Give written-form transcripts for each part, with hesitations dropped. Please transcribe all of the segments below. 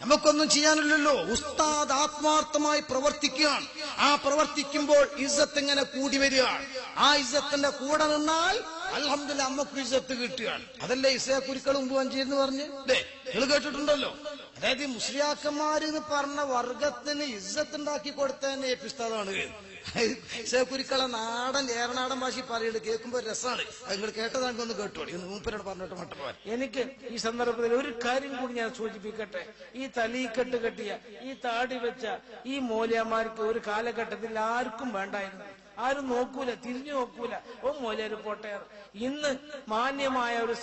നമുക്കൊന്നും ചെയ്യാനില്ലല്ലോ. ഉസ്താദ് ആത്മാർത്ഥമായി പ്രവർത്തിക്കുകയാണ്. ആ പ്രവർത്തിക്കുമ്പോൾ ഇസ്സത്ത് ഇങ്ങനെ കൂടി വരികയാണ്. ആ ഇസ്സത്തിന്റെ കൂടെ നിന്നാൽ അൽഹംദുലില്ലാഹ് നമുക്ക് ഇസ്സത്ത് കിട്ടുകയാണ്. അതല്ലേ ഇസയക്കുരുക്കൾ മുമ്പ് വഞ്ചിയെന്ന് പറഞ്ഞ് അല്ലേ, നിങ്ങൾ കേട്ടിട്ടുണ്ടല്ലോ. അതായത് മുസ്ലിയാക്കന്മാര് എന്ന് പറഞ്ഞ വർഗത്തിന് ഇസ്സത്ത് ഉണ്ടാക്കി കൊടുത്തതന്നെ ഉസ്താദാണ്. ഇസയക്കുരുക്കളെ നാടൻ ഏറനാടൻ ഭാഷ പറയുന്നത് കേൾക്കുമ്പോ രസമാണ്. അത് നിങ്ങൾ കേട്ടതാണെന്ന് കേട്ടോളി. മൂപ്പരോട് പറഞ്ഞിട്ട് മട്ടപ്പോൻ. എനിക്ക് ഈ സന്ദർഭത്തിൽ ഒരു കാര്യം കൂടി ഞാൻ സൂചിപ്പിക്കട്ടെ. ഈ തലീക്കെട്ട് കെട്ടിയ, ഈ താടി വെച്ച ഈ മൂല്യന്മാർക്ക് ഒരു കാലഘട്ടത്തിൽ ആർക്കും വേണ്ടായിരുന്നു. ആരും നോക്കൂല, തിരിഞ്ഞു നോക്കൂല. ഓ മൂല്യര് പോട്ടെ. ഇന്ന് മാന്യമായ ഒരു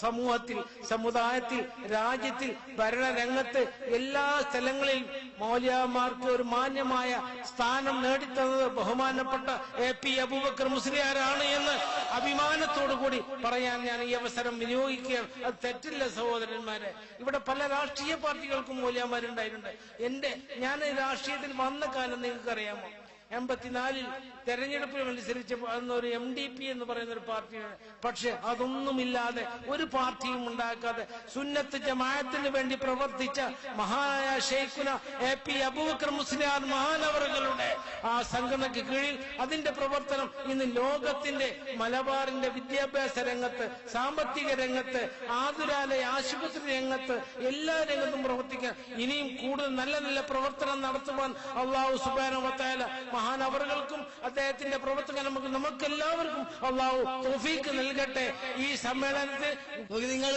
സമൂഹത്തിൽ, സമുദായത്തിൽ, രാജ്യത്തിൽ, ഭരണരംഗത്ത് എല്ലാ സ്ഥലങ്ങളിലും മൗലവിമാർക്ക് ഒരു മാന്യമായ സ്ഥാനം നേടിത്തന്നത് ബഹുമാനപ്പെട്ട AP അബൂബക്കർ മുസ്ലിയാരാണ് എന്ന് അഭിമാനത്തോടു കൂടി പറയാൻ ഞാൻ ഈ അവസരം വിനിയോഗിക്കുകയാണ്. അത് തെറ്റില്ല സഹോദരന്മാരെ. ഇവിടെ പല രാഷ്ട്രീയ പാർട്ടികൾക്കും മൂല്യന്മാരുണ്ടായിട്ടുണ്ട്. ഞാൻ രാഷ്ട്രീയത്തിൽ വന്ന കാലം നിങ്ങൾക്കറിയാമോ? 84 തെരഞ്ഞെടുപ്പിൽ മത്സരിച്ച അന്നൊരു MDP എന്ന് പറയുന്ന ഒരു പാർട്ടിയാണ്. പക്ഷെ അതൊന്നുമില്ലാതെ, ഒരു പാർട്ടിയും ഉണ്ടാക്കാതെ സുന്നത്ത് ജമാഅത്തിന് വേണ്ടി പ്രവർത്തിച്ച മഹാനായ ഷെയ്ഖുന AP അബൂബക്കർ മുസ്ലിയാർ മഹാനവറുകളുടെ ആ സംഘടനയ്ക്ക് കീഴിൽ അതിന്റെ പ്രവർത്തനം ഇന്ന് ലോകത്തിന്റെ മലബാറിന്റെ വിദ്യാഭ്യാസ രംഗത്ത്, സാമ്പത്തിക രംഗത്ത്, ആതുരാലയ ആശുപത്രി രംഗത്ത്, എല്ലാ രംഗത്തും പ്രവർത്തിക്കാൻ ഇനിയും കൂടുതൽ നല്ല നല്ല പ്രവർത്തനം നടത്തുവാൻ അല്ലാഹു സുബ്ഹാനഹു വ തആല മഹാനവറുകൾക്കും അദ്ദേഹത്തിന്റെ പ്രവർത്തകൻ നമുക്കെല്ലാവർക്കും അല്ലാഹു തൗഫീഖ് നൽകട്ടെ. ഈ സമ്മേളനത്തിൽ നിങ്ങൾ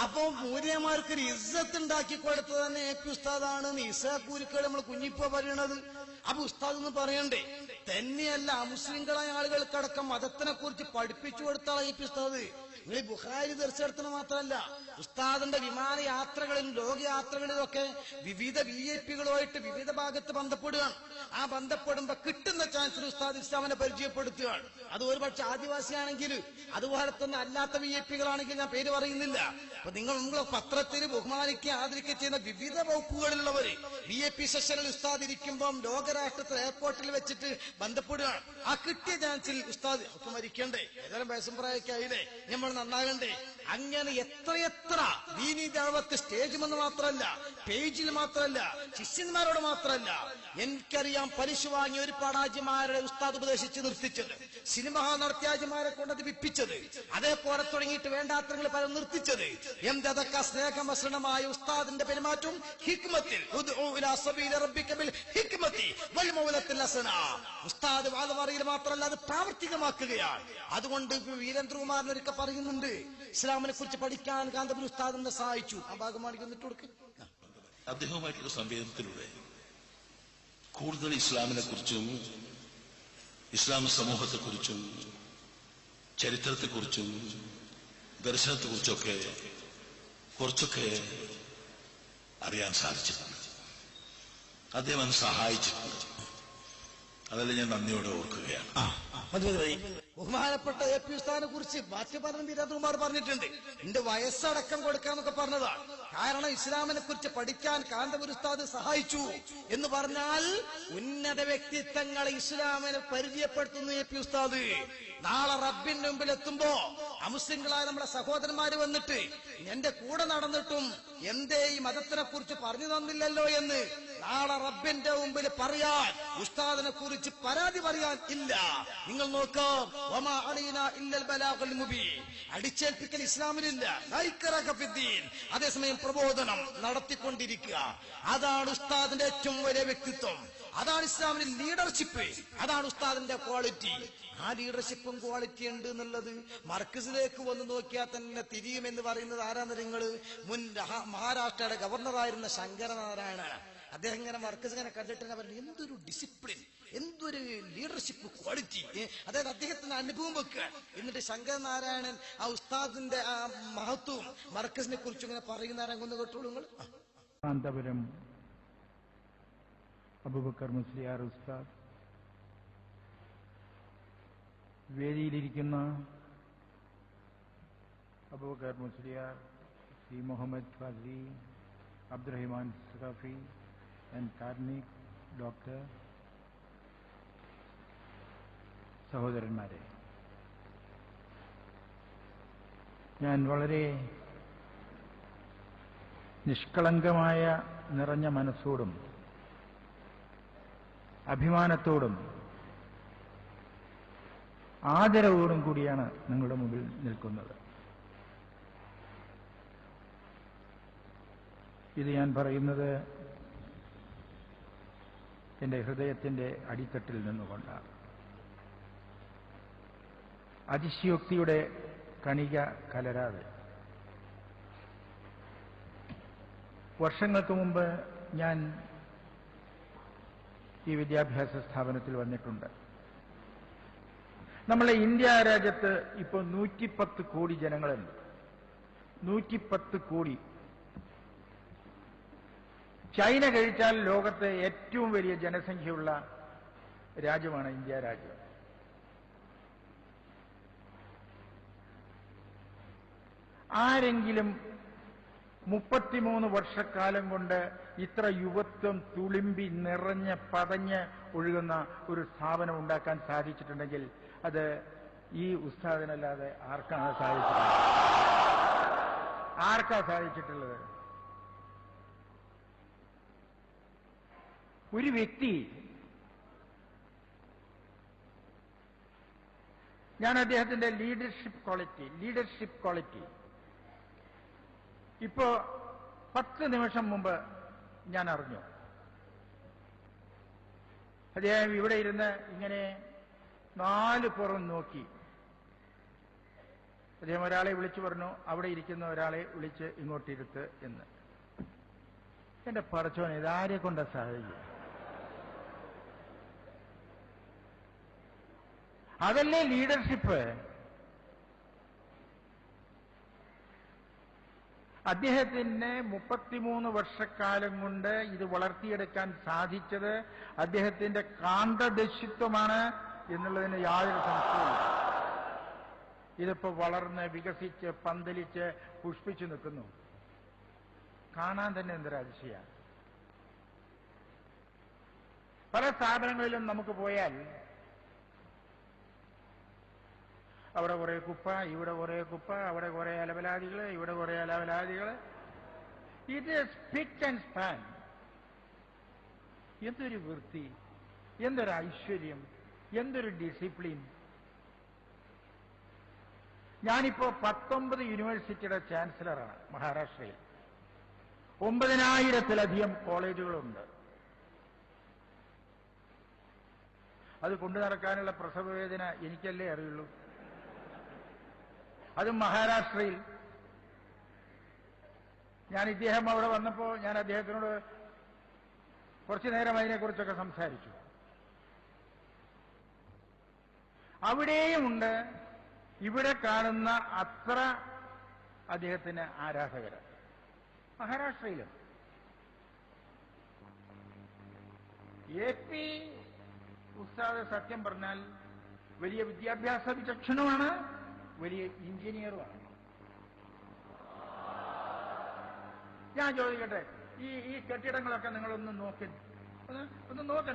അപ്പൊ മൂല്യന്മാർക്ക് ഒരു ഇസ്സത്ത് ഉണ്ടാക്കി കൊടുത്തത് തന്നെ AP ഉസ്താദാണ്. ഇസയക്കുരുക്കൾ നമ്മൾ കുഞ്ഞിപ്പോ പറയണത്. അപ്പൊ ഉസ്താദ് എന്ന് പറയണ്ടേ? തന്നെയല്ല, മുസ്ലിങ്ങളായ ആളുകൾക്കടക്കം മതത്തിനെ കുറിച്ച് പഠിപ്പിച്ചു കൊടുത്ത AP ഉസ്താദ്. നിങ്ങൾ ബുഖാരി ദർശനത്തിന് മാത്രമല്ല, ഉസ്താദിന്റെ വിമാനയാത്രകളിലും ലോകയാത്രകളിലൊക്കെ വിവിധ VIP-കളുമായിട്ട് വിവിധ ഭാഗത്ത് ബന്ധപ്പെടുകയാണ്. ആ ബന്ധപ്പെടുമ്പോ കിട്ടുന്ന ചാൻസിൽ ഉസ്താദ് ഇസ്ലാമിനെ പരിചയപ്പെടുത്തുകയാണ്. അത് ഒരുപക്ഷെ ആദിവാസിയാണെങ്കിൽ, അതുപോലെ തന്നെ അല്ലാത്ത VIP-കളാണെങ്കിൽ ഞാൻ പേര് പറയുന്നില്ല. അപ്പൊ നിങ്ങളെ പത്രത്തിൽ ബഹുമാനിക്കുക, ആദരിക്കുക ചെയ്യുന്ന വിവിധ വകുപ്പുകളിലുള്ളവര് VIP സെഷനിൽ ഉസ്താദ് ഇരിക്കുമ്പം ലോകരാഷ്ട്രത്തിൽ എയർപോർട്ടിൽ വെച്ചിട്ട് ബന്ധപ്പെടുകയാണ്. ആ കിട്ടിയ ചാൻസിൽ ഉസ്താദ് ഒക്കെ മരിക്കണ്ടേ, ഏതായാലും വയസ്സംപ്രായൊക്കെ ആയില്ലേ, നമ്മൾ നന്നാകണ്ടേ. അങ്ങനെ എത്രയെത്ര ദീനി ദഅവത്ത് സ്റ്റേജുമെന്ന് മാത്രമല്ല, പേജിൽ മാത്രമല്ല, ശിഷ്യന്മാരോട് മാത്രമല്ല. എനിക്കറിയാം, പലിശ വാങ്ങിയ ഒരുപാട് ഹാജിമാരെ ഉസ്താദ് ഉപദേശിച്ച് നിർത്തിച്ചത്, സിനിമ നടത്തിയ ഹാജിമാരെ കൊണ്ടത് വിപ്പിച്ചത്, അതേപോലെ തുടങ്ങിയിട്ട് വേണ്ടാത്രങ്ങൾ പലരും നിർത്തിച്ചത്. എന്തൊക്കെ സ്നേഹമസൃണമായ ഉസ്താദിന്റെ പെരുമാറ്റം ഹിക്മത്തിൽ ഉസ്താദ് വാദമറിയിൽ മാത്രമല്ല, അത് പ്രാവർത്തികമാക്കുകയാണ്. അതുകൊണ്ട് വീരേന്ദ്രകുമാരൻ ഒരിക്കൽ പറയുന്നുണ്ട്, ഇസ്ലാമിനെ കുറിച്ച് പഠിക്കാൻ കാന്തപുര ഉസ്താദിനെ സഹായിച്ചു. ആ ഭാഗമാണ് എന്നിട്ട് കൊടുക്കുക. അദ്ദേഹവുമായിട്ടുള്ള സംവേദനത്തിലൂടെ കൂടുതൽ ഇസ്ലാമിനെ കുറിച്ചും ഇസ്ലാം സമൂഹത്തെക്കുറിച്ചും ചരിത്രത്തെക്കുറിച്ചും ദർശനത്തെക്കുറിച്ചൊക്കെ കുറച്ചൊക്കെ അറിയാൻ സാധിച്ചിട്ടുണ്ട്. അദ്ദേഹം അത് സഹായിച്ചിട്ടുണ്ട്. അതല്ല ഞാൻ നന്ദിയോടെ ഓർക്കുകയാണ്. ബഹുമാനപ്പെട്ട AP ഉസ്താദിനെ കുറിച്ച് ബാക്കി പറഞ്ഞ വീരേന്ദ്രകുമാർ പറഞ്ഞിട്ടുണ്ട്. എന്റെ വയസ്സടക്കം കൊടുക്കാന്നൊക്കെ പറഞ്ഞതാണ്. കാരണം ഇസ്ലാമിനെ കുറിച്ച് പഠിക്കാൻ കാന്തപുര ഉസ്താദ് സഹായിച്ചു എന്ന് പറഞ്ഞാൽ ഉന്നത വ്യക്തിത്വങ്ങളെ ഇസ്ലാമിനെ പരിചയപ്പെടുത്തുന്നു AP ഉസ്താദ്. നാളെ റബ്ബിന്റെ മുമ്പിൽ എത്തുമ്പോ അമുസ്ലിങ്ങളായ നമ്മുടെ സഹോദരന്മാര് വന്നിട്ട് എന്റെ കൂടെ നടന്നിട്ടും എന്തേ ഈ മതത്തിനെ കുറിച്ച് പറഞ്ഞു തന്നില്ലല്ലോ എന്ന് നാളെ റബ്ബിന്റെ മുമ്പിൽ പറയാൻ, ഉസ്താദിനെ കുറിച്ച് പരാതി പറയാൻ ഇല്ല. നിങ്ങൾ നോക്കാം, അടിച്ചേൽപ്പിക്കൽ ഇസ്ലാമിലില്ല. അതേസമയം പ്രബോധനം നടത്തിക്കൊണ്ടിരിക്കുക, അതാണ് ഉസ്താദിന്റെ ഏറ്റവും വലിയ വ്യക്തിത്വം. അതാണ് ഇസ്ലാമിന്റെ ലീഡർഷിപ്പ്, അതാണ് ഉസ്താദിന്റെ ക്വാളിറ്റി. ആ ലീഡർഷിപ്പും ക്വാളിറ്റി ഉണ്ട് എന്നുള്ളത് മർക്കസിലേക്ക് വന്ന് നോക്കിയാൽ തന്നെ തിരിയുമെന്ന് പറയുന്നത് ആരാന്ന് നിങ്ങൾ? മുൻ മഹാരാഷ്ട്രയുടെ ഗവർണറായിരുന്ന ശങ്കരനാരായണ. അദ്ദേഹം ഇങ്ങനെ മർക്കസ് ഇങ്ങനെ കണ്ടിട്ട് പറഞ്ഞു, എന്തൊരു ഡിസിപ്ലിൻ, എന്തൊരു ലീഡർഷിപ്പ് ക്വാളിറ്റി. അതായത് അദ്ദേഹത്തിന്റെ അനുഭവം വെക്കുക. എന്നിട്ട് ശങ്കരനാരായണൻ ആ ഉസ്താദിന്റെ ആ മഹത്വവും മർക്കസിനെ കുറിച്ച് ഇങ്ങനെ പറയുന്ന രംഗൊന്ന് കേട്ടോളൂ നിങ്ങൾ. കാന്തപുരം അബൂബക്കർ മുസ്ലിയാർ ഉസ്താദ്, വേദിയിലിരിക്കുന്ന അബൂബക്കർ മുസ്ലിയാർ, സി മുഹമ്മദ് ഫാസി, അബ്ദുറഹിമാൻ സഖാഫി ആൻഡ് കാർമിക് ഡോക്ടർ, സഹോദരന്മാരെ, ഞാൻ വളരെ നിഷ്കളങ്കമായ നിറഞ്ഞ മനസ്സോടും അഭിമാനത്തോടും ആദരവോടും കൂടിയാണ് നിങ്ങളുടെ മുമ്പിൽ നിൽക്കുന്നത്. ഇത് ഞാൻ പറയുന്നത് എൻ്റെ ഹൃദയത്തിൻ്റെ അടിത്തട്ടിൽ നിന്നുകൊണ്ടാണ്. അതിശയോക്തിയുടെ കണിക കലരാതെ. വർഷങ്ങൾക്ക് മുമ്പ് ഞാൻ ഈ വിദ്യാഭ്യാസ സ്ഥാപനത്തിൽ വന്നിട്ടുണ്ട്. നമ്മളെ ഇന്ത്യ രാജ്യത്ത് ഇപ്പോൾ 110 കോടി ജനങ്ങളുണ്ട്. 110 കോടി. ചൈന കഴിച്ചാൽ ലോകത്തെ ഏറ്റവും വലിയ ജനസംഖ്യയുള്ള രാജ്യമാണ് ഇന്ത്യ രാജ്യം. ആരെങ്കിലും 33 വർഷക്കാലം കൊണ്ട് ഇത്ര യുവത്വം തുളുമ്പി നിറഞ്ഞ് പതഞ്ഞ് ഒഴുകുന്ന ഒരു സ്ഥാപനം ഉണ്ടാക്കാൻ സാധിച്ചിട്ടുണ്ടെങ്കിൽ അത് ഈ ഉസ്താദിനല്ലാതെ ആർക്കാണ് സാധിച്ചിട്ടുള്ളത്? ആർക്കാ സാധിച്ചിട്ടുള്ളത്? ഒരു വ്യക്തി, ഞാൻ അദ്ദേഹത്തിന്റെ ലീഡർഷിപ്പ് ക്വാളിറ്റി ഇപ്പോ 10 നിമിഷം മുമ്പ് ഞാൻ അറിഞ്ഞു. അദ്ദേഹം ഇവിടെ ഇരുന്ന് ഇങ്ങനെ 4 പുറം നോക്കി. അദ്ദേഹം ഒരാളെ വിളിച്ചു പറഞ്ഞു, അവിടെ ഇരിക്കുന്ന ഒരാളെ വിളിച്ച് ഇങ്ങോട്ടിരുത്ത് എന്ന്. എന്റെ പടച്ചോനെ, ഇതാരെ കൊണ്ടാ സാധിക്കുക? അതല്ലേ ലീഡർഷിപ്പ്? അദ്ദേഹത്തിന് 33 വർഷക്കാലം കൊണ്ട് ഇത് വളർത്തിയെടുക്കാൻ സാധിച്ചത് അദ്ദേഹത്തിന്റെ കാന്തദക്ഷിത്വമാണ് എന്നുള്ളതിന് യാതൊരു സംശയവുമില്ല. ഇതിപ്പോ വളർന്ന് വികസിച്ച് പന്തലിച്ച് പുഷ്പിച്ചു നിൽക്കുന്നു. കാണാൻ തന്നെ എന്തൊരു അതിശയാണ്. പല സ്ഥാപനങ്ങളിലും നമുക്ക് പോയാൽ അവിടെ കുറെ കുപ്പ, ഇവിടെ കുറെ കുപ്പ, അവിടെ കുറെ അലവലാദികൾ, ഇവിടെ കുറെ അലവലാദികൾ. ഇത് സ്പിറ്റ് ആൻഡ് സ്പാൻ. എന്തൊരു വൃത്തി, എന്തൊരു ഐശ്വര്യം, എന്തൊരു ഡിസിപ്ലിൻ. ഞാനിപ്പോ 19 യൂണിവേഴ്സിറ്റിയുടെ ചാൻസലറാണ് മഹാരാഷ്ട്രയിൽ. 9000-ത്തിലധികം കോളേജുകളുണ്ട്. അത് കൊണ്ടു നടക്കാനുള്ള പ്രസവവേദന എനിക്കല്ലേ അറിയുള്ളൂ. അതും മഹാരാഷ്ട്രയിൽ. ഇദ്ദേഹം അവിടെ വന്നപ്പോ ഞാൻ അദ്ദേഹത്തിനോട് കുറച്ചു നേരം അതിനെക്കുറിച്ചൊക്കെ സംസാരിച്ചു. അവിടെയുമുണ്ട് ഇവിടെ കാണുന്ന അത്ര അദ്ദേഹത്തിന് ആരാധകര്. മഹാരാഷ്ട്രയിലും AP ഉസ്താദ് സത്യം പറഞ്ഞാൽ വലിയ വിദ്യാഭ്യാസ വിചക്ഷണമാണ്, വലിയ എഞ്ചിനീയറുമാണ്. ഞാൻ ചോദിക്കട്ടെ, ഈ കെട്ടിടങ്ങളൊക്കെ നിങ്ങളൊന്ന് നോക്കണം,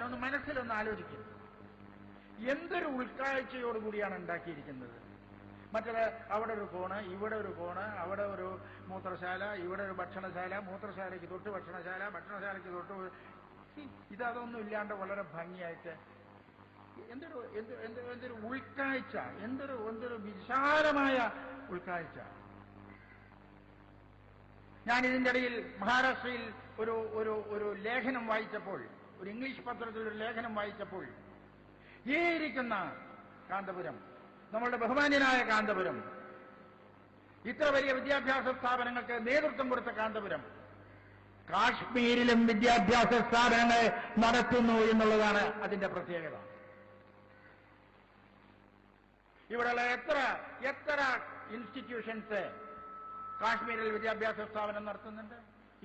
ഒന്ന് മനസ്സിലൊന്ന് ആലോചിക്കും. എന്തൊരു ഉൾക്കാഴ്ചയോടുകൂടിയാണ് ഉണ്ടാക്കിയിരിക്കുന്നത്. മറ്റേ അവിടെ ഒരു കോണ്, ഇവിടെ ഒരു കോണ്, അവിടെ ഒരു മൂത്രശാല, ഇവിടെ ഒരു ഭക്ഷണശാല, മൂത്രശാലയ്ക്ക് തൊട്ട് ഭക്ഷണശാല, ഭക്ഷണശാലയ്ക്ക് തൊട്ട് ഇതൊന്നും ഇല്ലാണ്ട് വളരെ ഭംഗിയായിട്ട് എന്തൊരു ഉൾക്കാഴ്ച, എന്തൊരു വിശാലമായ ഉൾക്കാഴ്ച. ഞാൻ ഇതിന്റെ ഇടയിൽ മഹാരാഷ്ട്രയിൽ ഒരു ലേഖനം വായിച്ചപ്പോൾ, ഒരു ഇംഗ്ലീഷ് പത്രത്തിൽ ഒരു ലേഖനം വായിച്ചപ്പോൾ, ഈ ഇരിക്കുന്ന കാന്തപുരം, നമ്മളുടെ ബഹുമാന്യനായ കാന്തപുരം, ഇത്ര വലിയ വിദ്യാഭ്യാസ സ്ഥാപനങ്ങൾക്ക് നേതൃത്വം കൊടുത്ത കാന്തപുരം കാശ്മീരിലും വിദ്യാഭ്യാസ സ്ഥാപനങ്ങൾ നടത്തുന്നു എന്നുള്ളതാണ് അതിന്റെ പ്രത്യേകത. ഇവിടെയുള്ള എത്ര ഇൻസ്റ്റിറ്റ്യൂഷൻസ് കാശ്മീരിൽ വിദ്യാഭ്യാസ സ്ഥാപനം നടത്തുന്നുണ്ട്?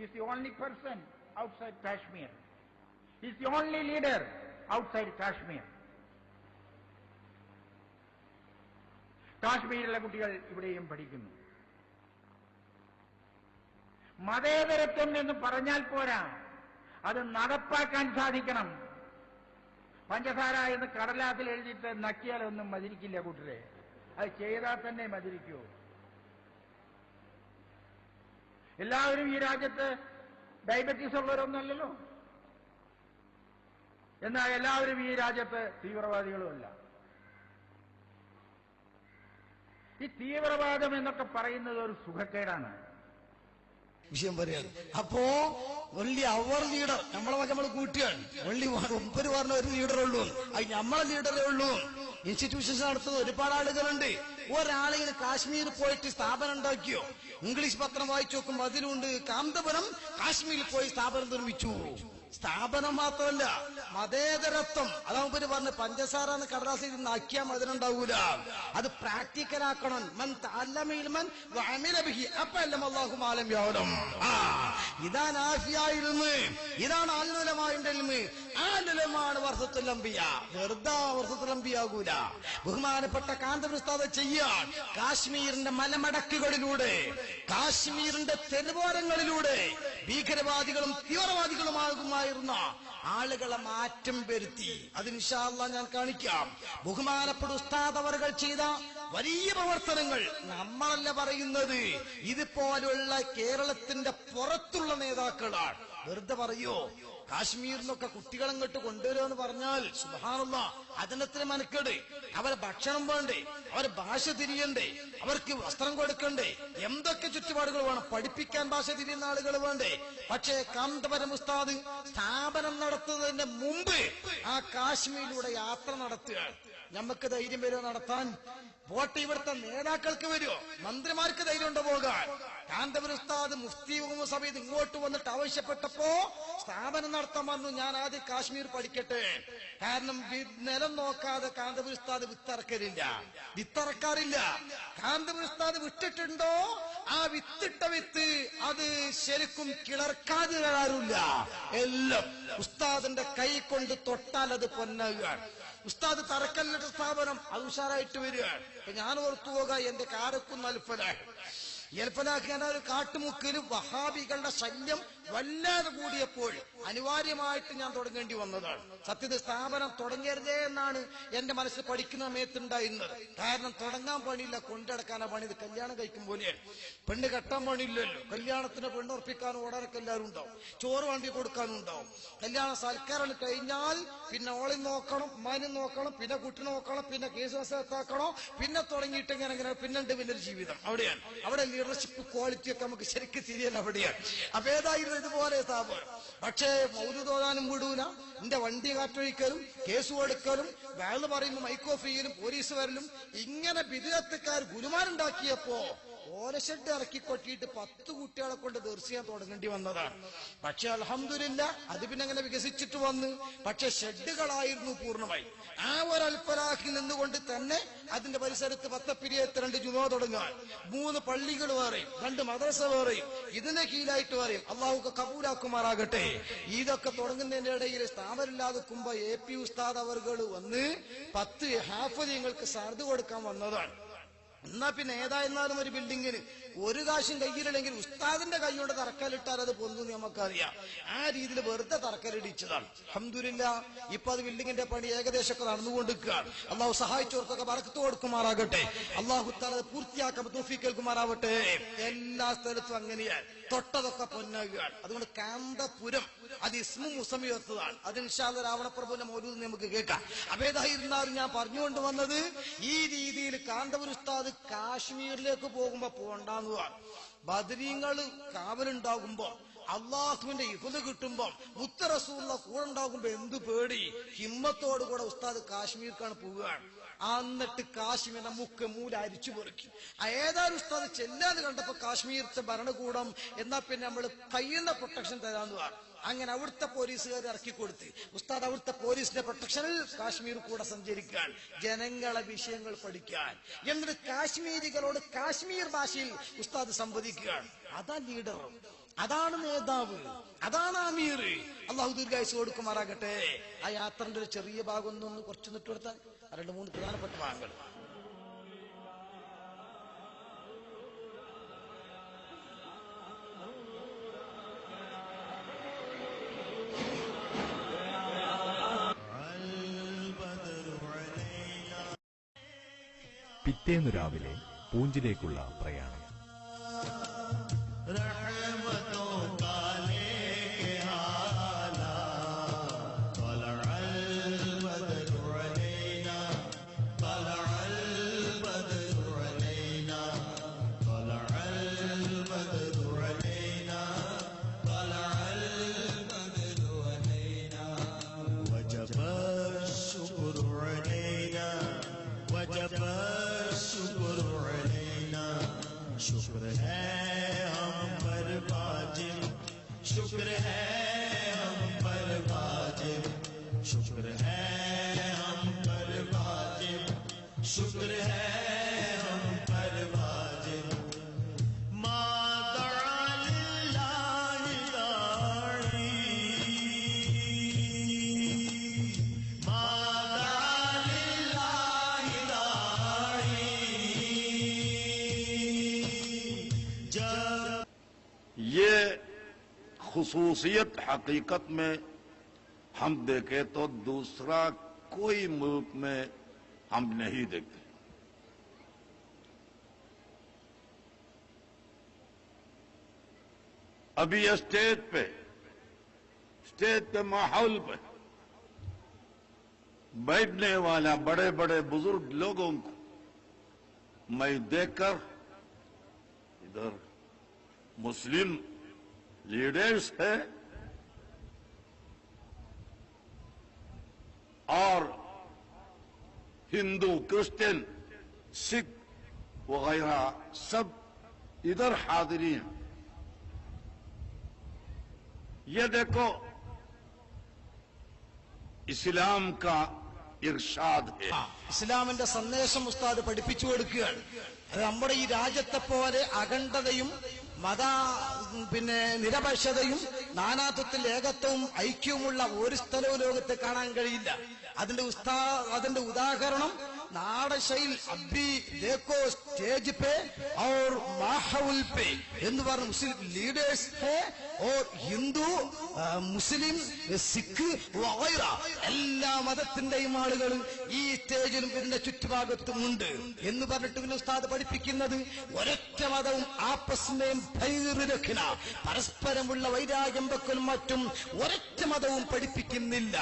Is the only person outside Kashmir. Is the only leader outside Kashmir. കാശ്മീരിലെ കുട്ടികൾ ഇവിടെയും പഠിക്കുന്നു. മതേതരത്വം എന്ന് പറഞ്ഞാൽ പോരാ, അത് നടപ്പാക്കാൻ സാധിക്കണം. പഞ്ചസാര എന്ന് കടലാസിൽ എഴുതിയിട്ട് നക്കിയാലൊന്നും മതിരിക്കില്ല കൂട്ടരെ, അത് ചെയ്താൽ തന്നെ മതിരിക്കൂ. എല്ലാവരും ഈ രാജ്യത്ത് ഡയബറ്റീസ് ഉള്ളവരൊന്നുമല്ലല്ലോ. എന്നാൽ എല്ലാവരും ഈ രാജ്യത്ത് തീവ്രവാദികളുമല്ല. ഈ തീവ്രവാദം എന്നൊക്കെ പറയുന്നത് ഒരു സുഖക്കേടാണ്. വിഷയം പറയാണ്. അപ്പോ ഒള്ളി അവർ ലീഡർ നമ്മൾ കൂട്ടിയാണ്. ഒള്ളി ഒമ്പര് പറഞ്ഞ ഒരു ലീഡറേ ഉള്ളൂ, അത് നമ്മളെ ലീഡറേ ഉള്ളൂ. ഇൻസ്റ്റിറ്റ്യൂഷൻസ് നടത്തുന്ന ഒരുപാട് ആളുകളുണ്ട്. ഒരാളിങ്ങനെ കാശ്മീർ പോയിട്ട് സ്ഥാപനം ഉണ്ടാക്കിയോ? ഇംഗ്ലീഷ് പത്രം വായിച്ചു നോക്കുമ്പോ അതിലുണ്ട് കാന്തപുരം കാശ്മീരിൽ പോയി സ്ഥാപനം നിർമ്മിച്ചു. സ്ഥാപനം മാത്രമല്ല, മതേതരത്വം. അതാവുമ്പോ പറഞ്ഞ് പഞ്ചസാര കടലാസിൽ നിന്ന് ആക്കിയാൽ മതിലുണ്ടാവൂല. അത് പ്രാക്ടിക്കലാക്കണം. അപ്പൊ എല്ലാം അല്ലാഹു ആലം യാവലം. ഇതാണ് ആഫിയായിരുന്നു, ഇതാണ് ആലുലമാന്റെ ഇൽമ്. ആലുലമാണ് വർഷത്തുൽ അംബിയ. വെറുതെ വർഷത്തുൽ അംബിയാകൂല. ബഹുമാനപ്പെട്ട കാന്തപുരം ഉസ്താദ് ചെയ്യാൻ കാശ്മീരിന്റെ മലമടക്കുകളിലൂടെ, കാശ്മീരിന്റെ തെരുവോരങ്ങളിലൂടെ ഭീകരവാദികളും തീവ്രവാദികളുമാകുമായിരുന്ന ആളുകളെ മാറ്റം വരുത്തി. അത് ഇൻഷാ അല്ലാഹ് ഞാൻ കാണിക്കാം. ബഹുമാനപ്പെട്ട ഉസ്താദ് അവറുകൾ ചെയ്ത വലിയ പ്രവർത്തനങ്ങൾ നമ്മളല്ല പറയുന്നത്, ഇതുപോലുള്ള കേരളത്തിന്റെ പുറത്തുള്ള നേതാക്കളാണ്. വെറുതെ പറയോ? കാശ്മീരിൽ നിന്നൊക്കെ കുട്ടികളങ്ങോട്ട് കൊണ്ടുവരുമെന്ന് പറഞ്ഞാൽ സുബ്ഹാനല്ലാഹ്, അതിനത്ര മെനക്കേട്. അവരെ ഭക്ഷണം വേണ്ടേ, അവരെ ഭാഷ തിരിയണ്ടേ, അവർക്ക് വസ്ത്രം കൊടുക്കണ്ടേ, എന്തൊക്കെ ചുറ്റുപാടുകൾ വേണം. പഠിപ്പിക്കാൻ ഭാഷ തിരിയുന്ന ആളുകൾ വേണ്ടേ. പക്ഷേ കാന്തപുരം ഉസ്താദ് സ്ഥാപനം നടത്തുന്നതിന് മുമ്പ് ആ കാശ്മീരിലൂടെ യാത്ര നടത്തുകയാണ്. നമുക്ക് ധൈര്യം വരുമോ നടത്താൻ? പോട്ടെ, ഇവിടുത്തെ നേതാക്കൾക്ക് വരുമോ? മന്ത്രിമാർക്ക് ധൈര്യം ഉണ്ടോ പോകാൻ? കാന്തപുരം ഉസ്താദ് മുഫ്തി മുഹമ്മദ് സമീദ് ഇങ്ങോട്ട് വന്നിട്ട് ആവശ്യപ്പെട്ടപ്പോ സ്ഥാപനം നടത്താൻ പറഞ്ഞു, ഞാൻ ആദ്യം കാശ്മീർ പഠിക്കട്ടെ. കാരണം നിലം നോക്കാതെ കാന്തപുരം ഉസ്താദ് വിത്തിറക്കാറില്ല. കാന്തപുരം ഉസ്താദ് വിട്ടിട്ടുണ്ടോ ആ വിത്തിട്ട വിത്ത് അത് ശരിക്കും കിളർക്കാതെ വരാറില്ല. എല്ലാം ഉസ്താദിന്റെ കൈ കൊണ്ട് തൊട്ടാൽ അത് പൊന്നാകുകയാണ്. ഉസ്താദ് തറക്കല്ലിട്ട സ്ഥാപനം അത് ഉഷാറായിട്ട് വരികയാണ്. ഞാൻ ഓർത്തു പോകാം, എന്റെ കാരക്കുന്ന് എൽഫലാഖാൻ ഒരു കാട്ടുമുക്കിലും വഹാബികളുടെ ശല്യം വല്ലാതെ കൂടിയപ്പോൾ അനിവാര്യമായിട്ട് ഞാൻ തുടങ്ങേണ്ടി വന്നതാണ്. സത്യത്തിൽ സ്ഥാപനം തുടങ്ങരുതേ എന്നാണ് എന്റെ മനസ്സിൽ പഠിക്കുന്ന സമയത്തുണ്ടായിരുന്നത്. കാരണം തുടങ്ങാൻ പണിയില്ല, കൊണ്ടടക്കാനാ പണി. ഇത് കല്യാണം കഴിക്കും പോലെയാണ്. പെണ്ണ് കെട്ടാൻ പണിയില്ലല്ലോ. കല്യാണത്തിന് പെണ്ണ് ഉറപ്പിക്കാനും ഓടാനൊക്കെ എല്ലാവരും ഉണ്ടാവും. ചോറ് വണ്ടി കൊടുക്കാനും ഉണ്ടാവും. കല്യാണ സൽക്കാരം കഴിഞ്ഞാൽ പിന്നെ ഓളി നോക്കണം, ഉമ്മാനും നോക്കണം, പിന്നെ കുട്ടി നോക്കണം, പിന്നെ കേസ് വശത്താക്കണം, പിന്നെ തുടങ്ങിയിട്ട് ഇങ്ങനെ പിന്നുണ്ട് പിന്നൊരു ജീവിതം. അവിടെയാണ്. അവിടെ ലീഡർഷിപ്പ് ക്വാളിറ്റി ഒക്കെ നമുക്ക് ശരിക്കും തിരിയൽ അവിടെയാണ്. അപ്പൊ ഏതായിരുന്നു ഇതുപോലെ സ്ഥാപനം. പക്ഷേ മൗലൂദ് ഓതാനും വിടൂല, എന്റെ വണ്ടി കാറ്റൊഴിക്കലും കേസ് കൊടുക്കലും വേള് പറയുമ്പോൾ മൈക്ക് ഓഫ് ചെയ്യലും പോലീസ് വരലും, ഇങ്ങനെ ബിദ്അത്തുകാർ ഗുരുമാരുണ്ടാക്കിയപ്പോ ഓലഷെഡ് ഇറക്കി കൊട്ടിയിട്ട് 10 കുട്ടികളെ കൊണ്ട് ദർശിക്കാൻ തുടങ്ങേണ്ടി വന്നതാണ്. പക്ഷെ അൽഹംദുലില്ലാ അത് പിന്നെ അങ്ങനെ വികസിച്ചിട്ട് വന്ന്. പക്ഷെ ഷെഡുകളായിരുന്നു പൂർണ്ണമായി. ആ ഒരു അൽഫലാഖിൽ നിന്നുകൊണ്ട് തന്നെ അതിന്റെ പരിസരത്ത് 10 പിരിയത്ത് 2 ജുമാ തുടങ്ങാൻ, 3 പള്ളികൾ വേറെയും 2 മദ്രസ വേറെയും ഇതിന്റെ കീഴിലായിട്ട് പറയും. അള്ളാഹു കബൂലാക്കുമാറാകട്ടെ. ഇതൊക്കെ തുടങ്ങുന്നതിന്റെ ഇടയിൽ സ്ഥാപനമില്ലാതെ നിൽക്കുമ്പോ AP ഉസ്താദ് അവർകൾ വന്ന് 10 ഹാഫിദുകൾക്ക് സർദ് കൊടുക്കാൻ വന്നതാണ്. എന്നാ പിന്നെ ഏതായിരുന്നാലും ഒരു ബിൽഡിങ്ങിന് ഒരു കാശും കയ്യിലില്ലെങ്കിൽ ഉസ്താദിന്റെ കൈ കൊണ്ട് തറക്കല്ലിട്ടാൽ അത് പൊന്നുന്ന് നമുക്കറിയാം. ആ രീതിയിൽ വെറുതെ തറക്കല്ലിടിച്ചതാണ്. അൽഹംദുലില്ലാ ഇപ്പൊ അത് ബിൽഡിങ്ങിന്റെ പണി ഏകദേശമൊക്കെ നടന്നുകൊണ്ടിരിക്കുകയാണ്. അള്ളാഹു സഹായിച്ചവർക്കൊക്കെ ബറക്കത്ത് കൊടുക്കുമാറാകട്ടെ. അള്ളാഹു തആല പൂർത്തിയാക്കാൻ തൗഫീഖ് നൽകുമാറാവട്ടെ. എല്ലാ സ്ഥലത്തും അങ്ങനെയാണ്. തൊട്ടതൊക്കെ പൊന്നാകുകയാണ്. അതുകൊണ്ട് കാന്തപുരം അത് ഇസ്മു മുസമിയത്തതാണ്. അത് ഇൻഷാ അല്ലാഹ് രാവണപ്രഭുവിന്റെ മൗലൂദ് നമുക്ക് കേൾക്കാം. അബേദായിരുന്നാലും ഞാൻ പറഞ്ഞുകൊണ്ട് വന്നത് ഈ രീതിയിൽ കാന്തപുരം ഉസ്താദ് കാശ്മീരിലേക്ക് പോകുമ്പോ പോകണ്ടെന്നതാണ്. ബദരീങ്ങൾ കാവലുണ്ടാകുമ്പോ, അള്ളാഹുവിന്റെ ഇഫ്ള് കിട്ടുമ്പോ, മുത്ത റസൂലുള്ള കൂടെ ഉണ്ടാകുമ്പോ എന്ത് പേടി. ഹിമ്മത്തോടുകൂടെ ഉസ്താദ് കാശ്മീർക്കാണ് പോവുകയാണ്. എന്നിട്ട് കാശ്മീരിന്റെ മുക്ക് മൂല അരിച്ചു പൊറുക്കി. ഏതായാലും ഉസ്താദ് ചെല്ലാന്ന് കണ്ടപ്പോ കാശ്മീരത്തെ ഭരണകൂടം എന്നാ പിന്നെ നമ്മൾ കയ്യുന്ന പ്രൊട്ടക്ഷൻ തരാന്ന് പറഞ്ഞു. അങ്ങനെ അവിടുത്തെ പോലീസുകാർ ഇറക്കി കൊടുത്ത് ഉസ്താദ് അവിടുത്തെ പോലീസിന്റെ പ്രൊട്ടക്ഷനിൽ കാശ്മീർ കൂടെ സഞ്ചരിക്കാൻ, ജനങ്ങളെ വിഷയങ്ങൾ പഠിക്കാൻ, എന്നിട്ട് കാശ്മീരികളോട് കാശ്മീർ ഭാഷയിൽ ഉസ്താദ് സംവദിക്കുകയാണ്. അതാ ലീഡർ, അതാണ് നേതാവ്, അതാണ് അമീർ. അള്ളാഹു ദീർഘായുസ്സ് കൊടുക്കുമാറാകട്ടെ. ആ യാത്രന്റെ ഒരു ചെറിയ ഭാഗം ഒന്ന് കുറച്ച് നിട്ടുകൊടുത്താൽ 2-3 പ്രധാനപ്പെട്ട ഭാഗങ്ങൾ. പിറ്റേന്നു രാവിലെ പൂഞ്ചിലേക്കുള്ള പ്രയാണം. शुक्र है हम पर वाजिब, शुक्र है हम पर वाजिब, शुक्र है हम पर वाजिब, शुक्र है हम पर वाजिब। ये खुसूसियत हकीकत में हम देखें तो दूसरा कोई मुल्क में हम नहीं देखते। अभी स्टेज के माहौल पे बैठने वाला बड़े बड़े बुजुर्ग लोगों को मैं देखकर इधर मुस्लिम लीडर्स है और हिंदू, क्रिश्चियन, सिख वगैरह सब इधर हाजिरी हैं। ये देखो इस्लाम का इरशाद है। ഇസ്ലാമിന്റെ സന്ദേശം ഉസ്താദ് പഠിപ്പിച്ചു കൊടുക്കുകയാണ്. അത് നമ്മുടെ ഈ രാജ്യത്തെ പോലെ അഖണ്ഡതയും നിരപക്ഷതയും നാനാത്വത്തിൽ ഏകത്വവും ഐക്യവുമുള്ള ഒരു സ്ഥലവും ലോകത്ത് കാണാൻ കഴിയില്ല. അതിന്റെ ഉദാഹരണം നാടശൈൽ അബ്ബി ദേക്കോ സ്റ്റേജ് പേ और माहौल पे എന്ന് പറഞ്ഞ മുസ്ലിം ലീഡേഴ്സ് है और ഹിന്ദു, മുസ്ലിം, സിഖ് വഗൈറ എല്ലാ മതത്തിന്റെയും ആളുകൾ ഈ സ്റ്റേജിലും ഇതിന്റെ ചുറ്റുഭാഗത്തും ഉണ്ട് എന്ന് പറഞ്ഞിട്ട് പിന്നെ ഉസ്താദ് പഠിപ്പിക്കുന്നത് ഒരൊറ്റ മതവും ആപ്പസിന്റെയും ഭൈരഖന പരസ്പരമുള്ള വൈരാഗ്യം വെക്കലും മറ്റും ഒരൊറ്റ മതവും പഠിപ്പിക്കുന്നില്ല.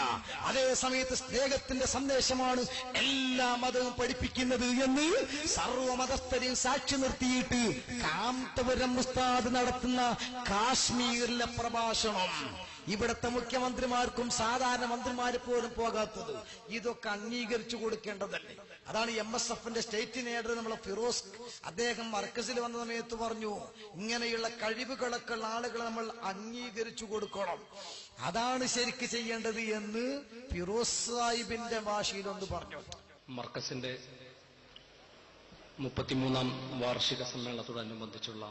അതേ സമയത്ത് സ്നേഹത്തിന്റെ സന്ദേശമാണ് എല്ലാ മതവും പഠിപ്പിക്കുന്നത് എന്ന് സർവമതസ്ഥരെയും സാക്ഷി നിർത്തിയിട്ട് കാന്തപുരം ഉസ്താദ് നടത്തുന്ന കാശ്മീരിലെ പ്രഭാഷണം ഇവിടുത്തെ മുഖ്യമന്ത്രിമാർക്കും സാധാരണ മന്ത്രിമാരെ പോലും പോകാത്തത് ഇതൊക്കെ അംഗീകരിച്ചു കൊടുക്കേണ്ടതല്ലേ? അതാണ് MSFന്റെ സ്റ്റേറ്റ് ലീഡർ നമ്മളെ ഫിറോസ് അദ്ദേഹം മർക്കസിൽ വന്ന സമയത്ത് പറഞ്ഞു, ഇങ്ങനെയുള്ള കഴിവുകളൊക്കെ ഉള്ള ആളുകളെ നമ്മൾ അംഗീകരിച്ചു കൊടുക്കണം, അതാണ് ശരിക്ക് ചെയ്യേണ്ടത് എന്ന് ഫിറോസ് സാഹിബിന്റെ ഭാഷയിലൊന്ന് പറഞ്ഞു. മർക്കസിന്റെ 33ാം വാർഷിക സമ്മേളനത്തോടനുബന്ധിച്ചുള്ള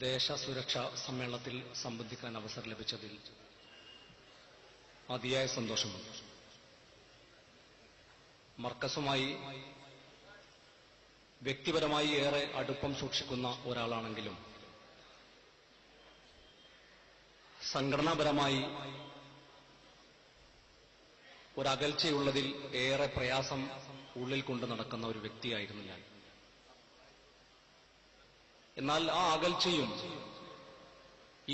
ദേശസുരക്ഷാ സമ്മേളനത്തിൽ സംബന്ധിക്കാൻ അവസരം ലഭിച്ചതിൽ അതിയായ സന്തോഷമുണ്ട്. മർക്കസുമായി വ്യക്തിപരമായി ഏറെ അടുപ്പം സൂക്ഷിക്കുന്ന ഒരാളാണെങ്കിലും സംഘടനാപരമായി ഒരകൽച്ചയുള്ളതിൽ ഏറെ പ്രയാസം ഉള്ളിൽ കൊണ്ട് നടക്കുന്ന ഒരു വ്യക്തിയായിരുന്നു ഞാൻ. എന്നാൽ ആ അകൽച്ചയും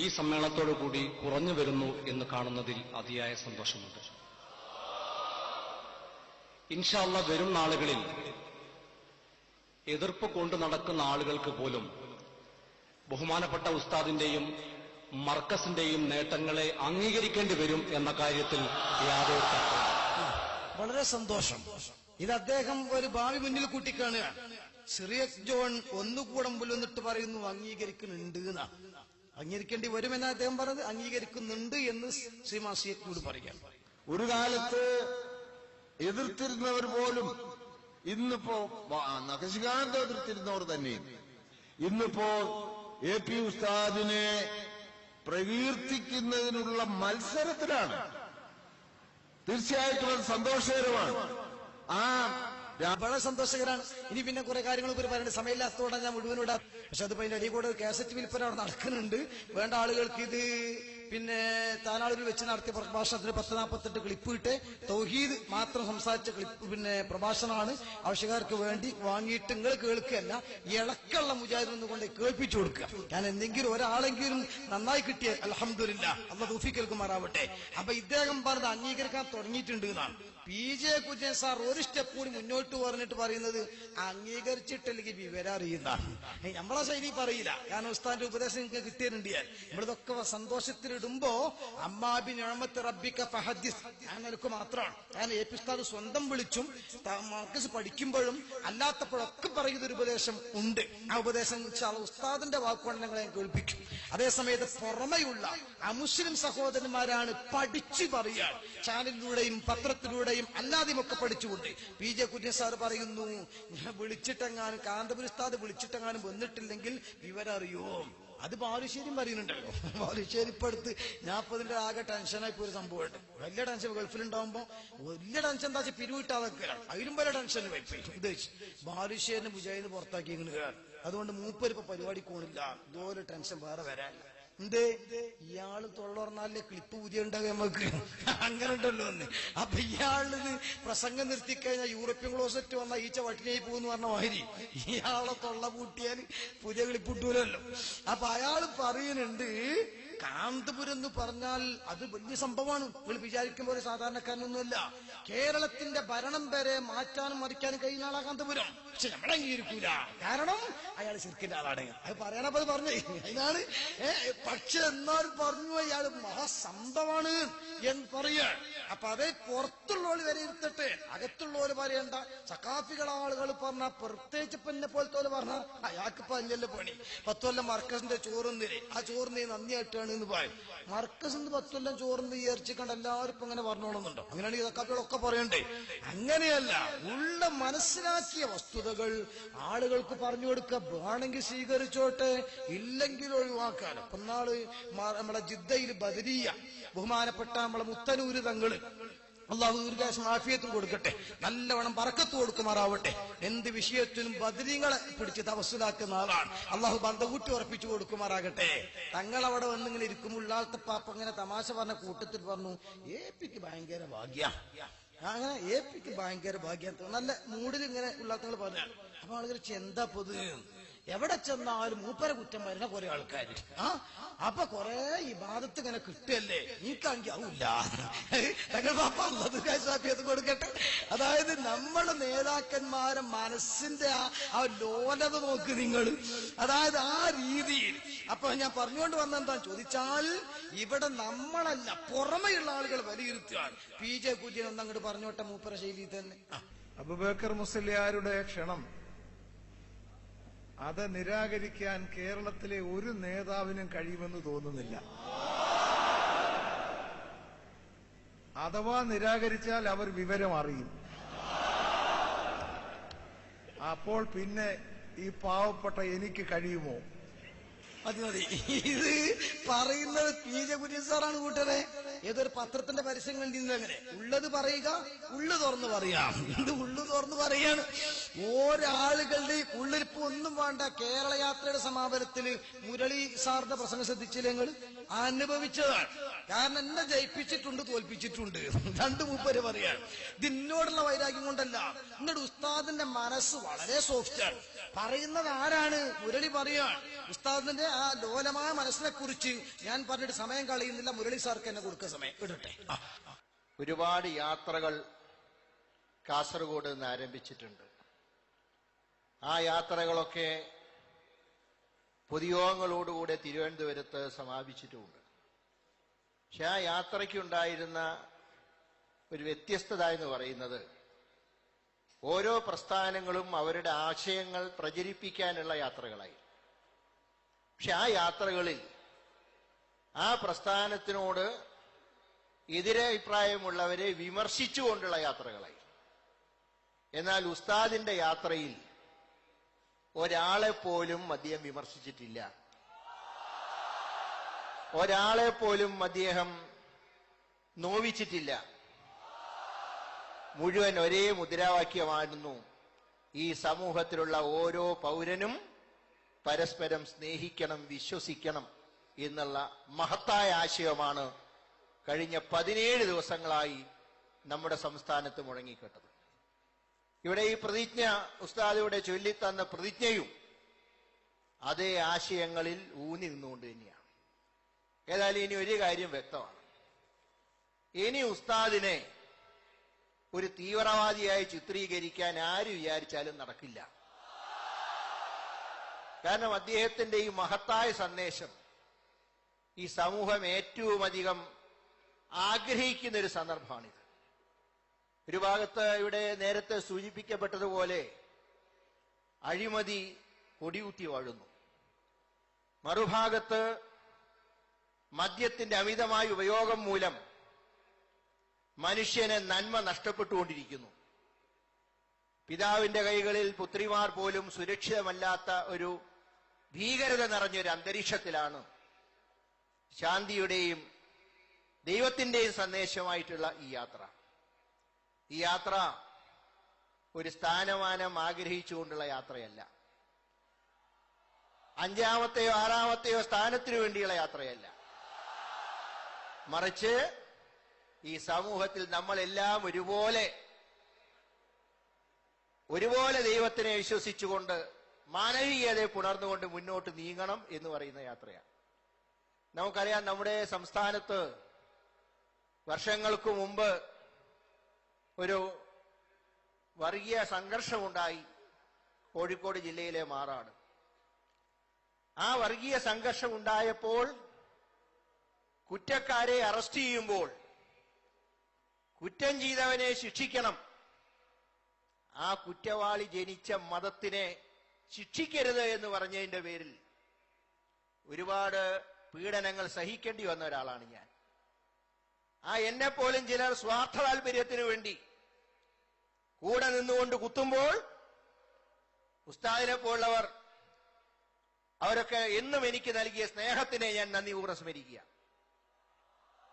ഈ സമ്മേളനത്തോടുകൂടി കുറഞ്ഞു വരുന്നു എന്ന് കാണുന്നതിൽ അതിയായ സന്തോഷമുണ്ട്. ഇൻഷാ അല്ലാഹ് വരും നാളുകളിൽ എതിർപ്പ് കൊണ്ട് നടക്കുന്ന ആളുകൾക്ക് പോലും ബഹുമാനപ്പെട്ട ഉസ്താദിന്റെയും മർക്കസിന്റെയും നേട്ടങ്ങളെ അംഗീകരിക്കേണ്ടി വരും എന്ന കാര്യത്തിൽ യാതൊരു തർക്കവും. വളരെ സന്തോഷം. ഇത് അദ്ദേഹം ഒരു ഭാവി മുന്നിൽ കൂട്ടിക്കാണുകയാണ്. സിറിയക് ജോൺ ഒന്നുകൂടെ മുമ്പിൽ വന്നിട്ട് പറയുന്നു അംഗീകരിക്കുന്നുണ്ട് എന്നാ. അംഗീകരിക്കേണ്ടി വരുമെന്ന് അദ്ദേഹം പറഞ്ഞത് അംഗീകരിക്കുന്നുണ്ട് എന്ന് ശ്രീമാൻ സിയക്കോട് പറയാം. ഒരു കാലത്ത് എതിർത്തിരുന്നവർ പോലും ഇന്നിപ്പോ നഖശികാന്ത് എതിർത്തിരുന്നവർ തന്നെ ഇന്നിപ്പോ AP ഉസ്താദിനെ പ്രകീർത്തിക്കുന്നതിനുള്ള മത്സരത്തിലാണ്. തീർച്ചയായിട്ടും അത് സന്തോഷകരമാണ്. വളരെ സന്തോഷകരാണ്. ഇനി പിന്നെ കുറെ കാര്യങ്ങൾ ഇവർ പറയേണ്ട സമയമില്ലാത്തതോടെ ഞാൻ മുഴുവൻ ഇടാം. പക്ഷെ അതിപ്പോ അതിന്റെ അടിയിൽ കൂടെ കാസറ്റ് വിൽപ്പന അവിടെ നടക്കുന്നുണ്ട്. വേണ്ട ആളുകൾക്ക് ഇത് താനാളൂരിൽ വെച്ച് നടത്തിയ പ്രഭാഷണത്തിന് 1048 ക്ലിപ്പ് ഇട്ട് തൗഹീദ് മാത്രം സംസാരിച്ച ക്ലിപ്പ് പ്രഭാഷണമാണ്. ആവശ്യക്കാർക്ക് വേണ്ടി വാങ്ങിയിട്ട് നിങ്ങൾ കേൾക്കുകയല്ല, ഇളക്കുള്ള മുജാഹിദിനെ കൊണ്ട് കേൾപ്പിച്ചു കൊടുക്കുക. ഞാൻ എന്തെങ്കിലും ഒരാളെങ്കിലും നന്നായി കിട്ടിയ അൽഹംദുലില്ലാഹ്, അല്ലാഹു തൗഫീഖ് നൽകുമാറാവട്ടെ. അപ്പൊ ഇദ്ദേഹം പറഞ്ഞത് അംഗീകരിക്കാൻ തുടങ്ങിയിട്ടുണ്ട് എന്നാണ്. PJ കുര്യൻ സാർ ഒരു സ്റ്റെപ്പ് കൂടി മുന്നോട്ട് പറഞ്ഞിട്ട് പറയുന്നത് അംഗീകരിച്ചിട്ടില്ലെങ്കിൽ വിവരം അറിയുന്നതാണ്. നമ്മളെ ശൈലി പറയില്ല, കാരണം ഉസ്താദിന്റെ ഉപദേശം നിങ്ങൾക്ക് കിട്ടിയിട്ടുണ്ട്. നമ്മളിതൊക്കെ സന്തോഷത്തിലിടുമ്പോ അമ്മാബി നിഅമത്തി റബ്ബിക ഫഹദ്ദിസ് ആ നിലക്ക് മാത്രമാണ്. കാരണം AP ഉസ്താദ് സ്വന്തം വിളിച്ചും മർക്കസ് പഠിക്കുമ്പോഴും അല്ലാത്തപ്പോഴൊക്കെ പറയുന്ന ഒരു ഉപദേശം ഉണ്ട്. ആ ഉപദേശം ഉസ്താദിന്റെ വാക്കുകൊണ്ട് ഞങ്ങളെ കേൾപ്പിക്കും. അതേസമയത്ത് പുറമെയുള്ള അമുസ്ലിം സഹോദരന്മാരാണ് പഠിച്ചു പറയുക. ചാനലിലൂടെയും പത്രത്തിലൂടെയും അല്ലാതെയും ഒക്കെ പഠിച്ചുകൊണ്ട് PJ കുര്യൻ സാർ പറയുന്നു, വിളിച്ചിട്ടെങ്ങാനും കാന്തപുരം ഉസ്താദ് വിളിച്ചിട്ടെങ്ങാനും വന്നിട്ടില്ലെങ്കിൽ വിവരം അറിയോ? അത് ബാലുശ്ശേരിയും പറയുന്നുണ്ടല്ലോ. ബാലുശ്ശേരി ഇപ്പൊ അടുത്ത് ഞാൻ ഇപ്പൊ ഇതിന്റെ ആകെ ടെൻഷനായി പോയൊരു സംഭവമുണ്ട്. വലിയ ടെൻഷൻ ഗൾഫിലുണ്ടാവുമ്പോ വലിയ ടെൻഷൻ എന്താ വെച്ചാൽ പിരിവിട്ടാതൊക്കെയാണ്. അതിലും പല ടെൻഷൻ ഉദ്ദേശിച്ച് ബാലുശ്ശേരിനെ മുജാഹിദിന് പുറത്താക്കി ഇങ്ങനെ. അതുകൊണ്ട് മൂപ്പരിപ്പോ പരിപാടി പോണില്ല. ഇതുപോലെ ടെൻഷൻ വേറെ വരാനില്ല. എന്തേ ഇയാള് തൊള്ളറന്നാലേ ക്ലിപ്പ് പുതിയ ഉണ്ടാകുക നമുക്ക്, അങ്ങനെ ഉണ്ടല്ലോ ഒന്ന്. അപ്പൊ ഇയാളിത് പ്രസംഗം നിർത്തിക്കഴിഞ്ഞാൽ യൂറോപ്യൻ ക്ലോസറ്റ് വന്നാൽ ഈച്ച വട്ടിനായി പോകുന്നു പറഞ്ഞ മാതിരി ഇയാളെ തൊള്ള പൂട്ടിയാൽ പുതിയ ക്ലിപ്പ് ഇട്ടൂലല്ലോ. അപ്പൊ അയാള് പറയുന്നുണ്ട്, കാന്തപുരം എന്ന് പറഞ്ഞാൽ അത് വലിയ സംഭവമാണ്. നിങ്ങൾ വിചാരിക്കുമ്പോൾ ഒരു സാധാരണക്കാരനൊന്നുമല്ല. കേരളത്തിന്റെ ഭരണം വരെ മാറ്റാനും മറിക്കാനും കഴിയുന്ന ആളാ കാന്തപുരം. പക്ഷെ നമ്മളെ അംഗീകരിക്കൂല, കാരണം അയാൾ ശിർക്കിന്റെ ആളാണ്. അത് പറയാനപ്പോ അത് പറഞ്ഞേ അതിനാണ്. പക്ഷെ എന്നാലും പറഞ്ഞു അയാൾ മഹാസംഭവമാണ് എന്ന് പറയാ. അപ്പൊ അതേ പുറത്തുള്ളവര് വിലയിരുത്തട്ടെ, അകത്തുള്ളവര് പറയണ്ട. സഖാഫികൾ ആളുകൾ പറഞ്ഞ, പ്രത്യേകിച്ച് പിന്നെ പോലത്തെ പറഞ്ഞ അയാൾക്കിപ്പോ അല്ലല്ലോ പണി. 10 കൊല്ലം മർക്കസിന്റെ ചോറുന്നില്ലേ, ആ ചോറിന് നന്ദിയായിട്ടാണ് എന്ന് പറയും. മർക്കസിന് 10 കൊല്ലം ചോറിന് വിചാരിച്ചിക്കണ്ട എല്ലാവരും ഇപ്പൊ അങ്ങനെ പറഞ്ഞോളുന്നുണ്ടോ? അങ്ങനെയാണെങ്കിൽ സഖാഫികളൊക്കെ പറയണ്ടേ? അങ്ങനെയല്ല, ഉള്ള മനസ്സിലാക്കിയ വസ്തുതകൾ ആളുകൾക്ക് പറഞ്ഞു കൊടുക്കുക. വേണമെങ്കിൽ സ്വീകരിച്ചോട്ടെ, ഇല്ലെങ്കിൽ ഒഴിവാക്കാലോ. അപ്പൊ നാള് നമ്മളെ ജിദ്ദയിൽ ബദരിയ ബഹുമാനപ്പെട്ട നമ്മളെ മുത്തനൂര് തങ്ങള്, അള്ളാഹു ദീർഘായുസ്സും ആഫിയത്തും കൊടുക്കട്ടെ, നല്ലവണ്ണം ബറക്കത്ത് കൊടുക്കുമാറാവട്ടെ. എന്ത് വിഷയത്തിനും ബദരീങ്ങളെ പിടിച്ച് തവസ്സുലാക്കുന്ന ആളാണ്. അള്ളാഹു ബന്ധകൂട്ടി ഉറപ്പിച്ചു കൊടുക്കുമാറാകട്ടെ. തങ്ങളവിടെ വന്നിങ്ങനെ ഇരിക്കുമ്പോൾ ഉള്ളാളത്തെ പാപ്പ ഇങ്ങനെ തമാശ പറഞ്ഞ കൂട്ടത്തിൽ പറഞ്ഞു, ഏപ്പിക്ക് ഭയങ്കര ഭാഗ്യ, അങ്ങനെ ഏപ്പിക്ക് ഭയങ്കര ഭാഗ്യം. നല്ല മൂഡിൽ ഇങ്ങനെ ഉള്ളാത്തങ്ങൾ പറഞ്ഞാണ്. അപ്പൊ ആളുകൾ എന്താ പൊതു, എവിടെ ചെന്നാലും മൂപ്പരെ കുറ്റം വരുന്ന കുറെ ആൾക്കാർ. അപ്പൊ കുറെ ഇബാദത്ത് ഇങ്ങനെ കിട്ടുകയല്ലേ, നീക്കാണെങ്കിൽ ആവില്ല. തങ്ങൾ പാപ്പ അല്ലാതെ കൊടുക്കട്ടെ. അതായത് നമ്മുടെ നേതാക്കന്മാരെ മനസ്സിന്റെ ആ ലോലത നോക്ക് നിങ്ങൾ, അതായത് ആ രീതിയിൽ. അപ്പൊ ഞാൻ പറഞ്ഞുകൊണ്ട് വന്നെന്താ ചോദിച്ചാൽ, ഇവിടെ നമ്മളല്ല പുറമെയുള്ള ആളുകൾ വിലയിരുത്തുകയാണ്. PJ കുര്യൻ ഒന്നങ്ങോട്ട് പറഞ്ഞോട്ടെ മൂപ്പര ശൈലി തന്നെ. അബൂബക്കർ മുസ്ലിയാരുടെ ക്ഷണം അത് നിരാകരിക്കാൻ കേരളത്തിലെ ഒരു നേതാവിനും കഴിയുമെന്ന് തോന്നുന്നില്ല. അഥവാ നിരാകരിച്ചാൽ അവർ വിവരം അറിയും. അപ്പോൾ പിന്നെ ഈ പാവപ്പെട്ട എനിക്ക് കഴിയുമോ? മതി മതി. ഇത് പറയുന്നത് PJ കുര്യൻ സാറാണ് കൂട്ടരെ. ഏതൊരു പത്രത്തിന്റെ പരസ്യം കണ്ടിരുന്നത് അങ്ങനെ. ഉള്ളത് പറയുക, ഉള്ളു തുറന്ന് പറയാം. ഇത് ഉള്ളു തുറന്ന് പറയാണ്. ഒരാളുകളുടെ ഉള്ളിരിപ്പ് ഒന്നും വേണ്ട. കേരള യാത്രയുടെ സമാപനത്തിൽ മുരളി സാറിന്റെ പ്രസംഗം ശ്രദ്ധിച്ചില്ല നിങ്ങൾ? അനുഭവിച്ചതാണ്. കാരണം എന്നെ ജയിപ്പിച്ചിട്ടുണ്ട്, തോൽപ്പിച്ചിട്ടുണ്ട്. രണ്ടു മൂപ്പര് പറയാണ്. ഇതിനോടുള്ള വൈരാഗ്യം കൊണ്ടല്ല. എന്നിട്ട് ഉസ്താദിന്റെ മനസ്സ് വളരെ സോഫ്റ്റാണ്. പറയുന്നത് ആരാണ്? മുരളി പറയാണ്. ഉസ്താദിന്റെ ആ ലോലമായ മനസ്സിനെ കുറിച്ച് ഞാൻ പറഞ്ഞിട്ട് സമയം കളയുന്നില്ല. മുരളി സാർക്ക് എന്നെ കൊടുക്കുക സമയം ഇടട്ടെ. ഒരുപാട് യാത്രകൾ കാസർഗോഡ് നിന്ന് ആരംഭിച്ചിട്ടുണ്ട്. ആ യാത്രകളൊക്കെ പൊതുയോഗങ്ങളോടുകൂടെ തിരുവനന്തപുരത്ത് സമാപിച്ചിട്ടുമുണ്ട്. പക്ഷെ ആ യാത്രയ്ക്കുണ്ടായിരുന്ന ഒരു വ്യത്യസ്തത എന്ന് പറയുന്നത്, ഓരോ പ്രസ്ഥാനങ്ങളും അവരുടെ ആശയങ്ങൾ പ്രചരിപ്പിക്കാനുള്ള യാത്രകളായി. പക്ഷെ ആ യാത്രകളിൽ ആ പ്രസ്ഥാനത്തിനോട് എതിരഭിപ്രായമുള്ളവരെ വിമർശിച്ചുകൊണ്ടുള്ള യാത്രകളായി. എന്നാൽ ഉസ്താദിന്റെ യാത്രയിൽ ഒരാളെ പോലും അദ്ദേഹം വിമർശിച്ചിട്ടില്ല. ഒരാളെ പോലും അദ്ദേഹം നോവിച്ചിട്ടില്ല. മുഴുവൻ ഒരേ മുദ്രാവാക്യമായിരുന്നു, ഈ സമൂഹത്തിലുള്ള ഓരോ പൗരനും പരസ്പരം സ്നേഹിക്കണം, വിശ്വസിക്കണം എന്നുള്ള മഹത്തായ ആശയമാണ് കഴിഞ്ഞ 17 ദിവസങ്ങളായി നമ്മുടെ സംസ്ഥാനത്ത് മുഴങ്ങിക്കേട്ടത്. ഇവിടെ ഈ പ്രതിജ്ഞ ഉസ്താദ് ഇവിടെ ചൊല്ലിത്തന്ന പ്രതിജ്ഞയും അതേ ആശയങ്ങളിൽ ഊന്നി നിന്നുകൊണ്ട് തന്നെയാണ്. ഏതായാലും ഇനി ഒരു കാര്യം വ്യക്തമാണ്. ഇനി ഉസ്താദിനെ ഒരു തീവ്രവാദിയായി ചിത്രീകരിക്കാൻ ആര് വിചാരിച്ചാലും നടക്കില്ല. കാരണം അദ്ദേഹത്തിന്റെ ഈ മഹത്തായ സന്ദേശം ഈ സമൂഹം ഏറ്റവും അധികം ആഗ്രഹിക്കുന്ന ഒരു സന്ദർഭമാണിത്. ഒരു ഭാഗത്ത് ഇവിടെ നേരത്തെ സൂചിപ്പിക്കപ്പെട്ടതുപോലെ അഴിമതി കൊടികുത്തി വാഴുന്നു, മറുഭാഗത്ത് മദ്യത്തിന്റെ അമിതമായ ഉപയോഗം മൂലം മനുഷ്യന് നന്മ നഷ്ടപ്പെട്ടുകൊണ്ടിരിക്കുന്നു. പിതാവിന്റെ കൈകളിൽ പുത്രിമാർ പോലും സുരക്ഷിതമല്ലാത്ത ഒരു ഭീകരത നിറഞ്ഞൊരു അന്തരീക്ഷത്തിലാണ് ശാന്തിയുടെയും ദൈവത്തിന്റെയും സന്ദേശമായിട്ടുള്ള ഈ യാത്ര. ഈ യാത്ര ഒരു സ്ഥാനമാനം ആഗ്രഹിച്ചുകൊണ്ടുള്ള യാത്രയല്ല, അഞ്ചാമത്തെയോ ആറാമത്തെയോ സ്ഥാനത്തിനു വേണ്ടിയുള്ള യാത്രയല്ല, മറിച്ച് ഈ സമൂഹത്തിൽ നമ്മളെല്ലാം ഒരുപോലെ ദൈവത്തിനെ വിശ്വസിച്ചുകൊണ്ട് മാനവികതയെ പുണർന്നുകൊണ്ട് മുന്നോട്ട് നീങ്ങണം എന്ന് പറയുന്ന യാത്രയാണ്. നമുക്കറിയാം, നമ്മുടെ സംസ്ഥാനത്ത് വർഷങ്ങൾക്ക് മുമ്പ് ഒരു വർഗീയ സംഘർഷമുണ്ടായി, കോഴിക്കോട് ജില്ലയിലെ മാറാട്. ആ വർഗീയ സംഘർഷം ഉണ്ടായപ്പോൾ കുറ്റക്കാരെ അറസ്റ്റ് ചെയ്യുമ്പോൾ കുറ്റം ചെയ്തവനെ ശിക്ഷിക്കണം, ആ കുറ്റവാളി ജനിച്ച മതത്തിനെ ശിക്ഷിക്കരുത് എന്ന് പറഞ്ഞതിന്റെ പേരിൽ ഒരുപാട് പീഡനങ്ങൾ സഹിക്കേണ്ടി വന്ന ഒരാളാണ് ഞാൻ. എന്നെ പോലും ചിലർ സ്വാർത്ഥ താല്പര്യത്തിനു വേണ്ടി കൂടെ നിന്നുകൊണ്ട് കുത്തുമ്പോൾ ഉസ്താദിനെ പോലുള്ളവർ അവരൊക്കെ എന്നും എനിക്ക് നൽകിയ സ്നേഹത്തിനെ ഞാൻ നന്ദിപൂർവ്വം സ്മരിക്കുക.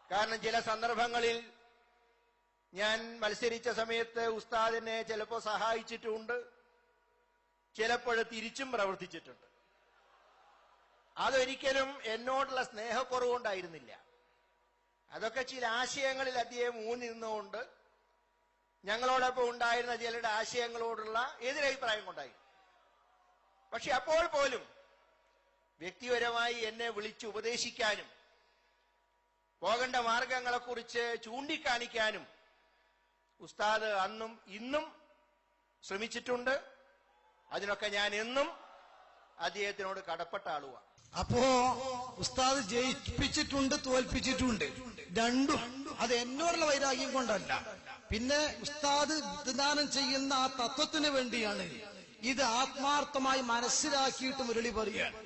കാരണം ചില സന്ദർഭങ്ങളിൽ ഞാൻ മത്സരിച്ച സമയത്ത് ഉസ്താദിനെ ചിലപ്പോൾ സഹായിച്ചിട്ടുമുണ്ട്, ചിലപ്പോൾ തിരിച്ചും പ്രവർത്തിച്ചിട്ടുണ്ട്. അതൊരിക്കലും എന്നോടുള്ള സ്നേഹക്കുറവുകൊണ്ടായിരുന്നില്ല. അതൊക്കെ ചില ആശയങ്ങളിൽ അദ്ദേഹം ഊന്നി നിന്നുകൊണ്ട് ഞങ്ങളോടൊപ്പം ഉണ്ടായിരുന്ന ചിലരുടെ ആശയങ്ങളോടുള്ള എതിരഭിപ്രായം കൊണ്ടായി. പക്ഷെ അപ്പോൾ പോലും വ്യക്തിപരമായി എന്നെ വിളിച്ച് ഉപദേശിക്കാനും പോകേണ്ട മാർഗങ്ങളെക്കുറിച്ച് ചൂണ്ടിക്കാണിക്കാനും ഉസ്താദ് അന്നും ഇന്നും ശ്രമിച്ചിട്ടുണ്ട്. അതിനൊക്കെ ഞാൻ എന്നും അദ്ദേഹത്തിനോട് കടപ്പെട്ട ആളുവാണ്. അപ്പോ ഉസ്താദ് ജയിപ്പിച്ചിട്ടുണ്ട്, തോൽപ്പിച്ചിട്ടുണ്ട്, രണ്ടും. അത് എന്നോടുള്ള വൈരാഗ്യം കൊണ്ടല്ല, പിന്നെ ഉസ്താദ് വിധാനം ചെയ്യുന്ന ആ തത്വത്തിന് വേണ്ടിയാണ്. ഇത് ആത്മാർത്ഥമായി മനസ്സിലാക്കിയിട്ട് മുരളി പറയാണ്.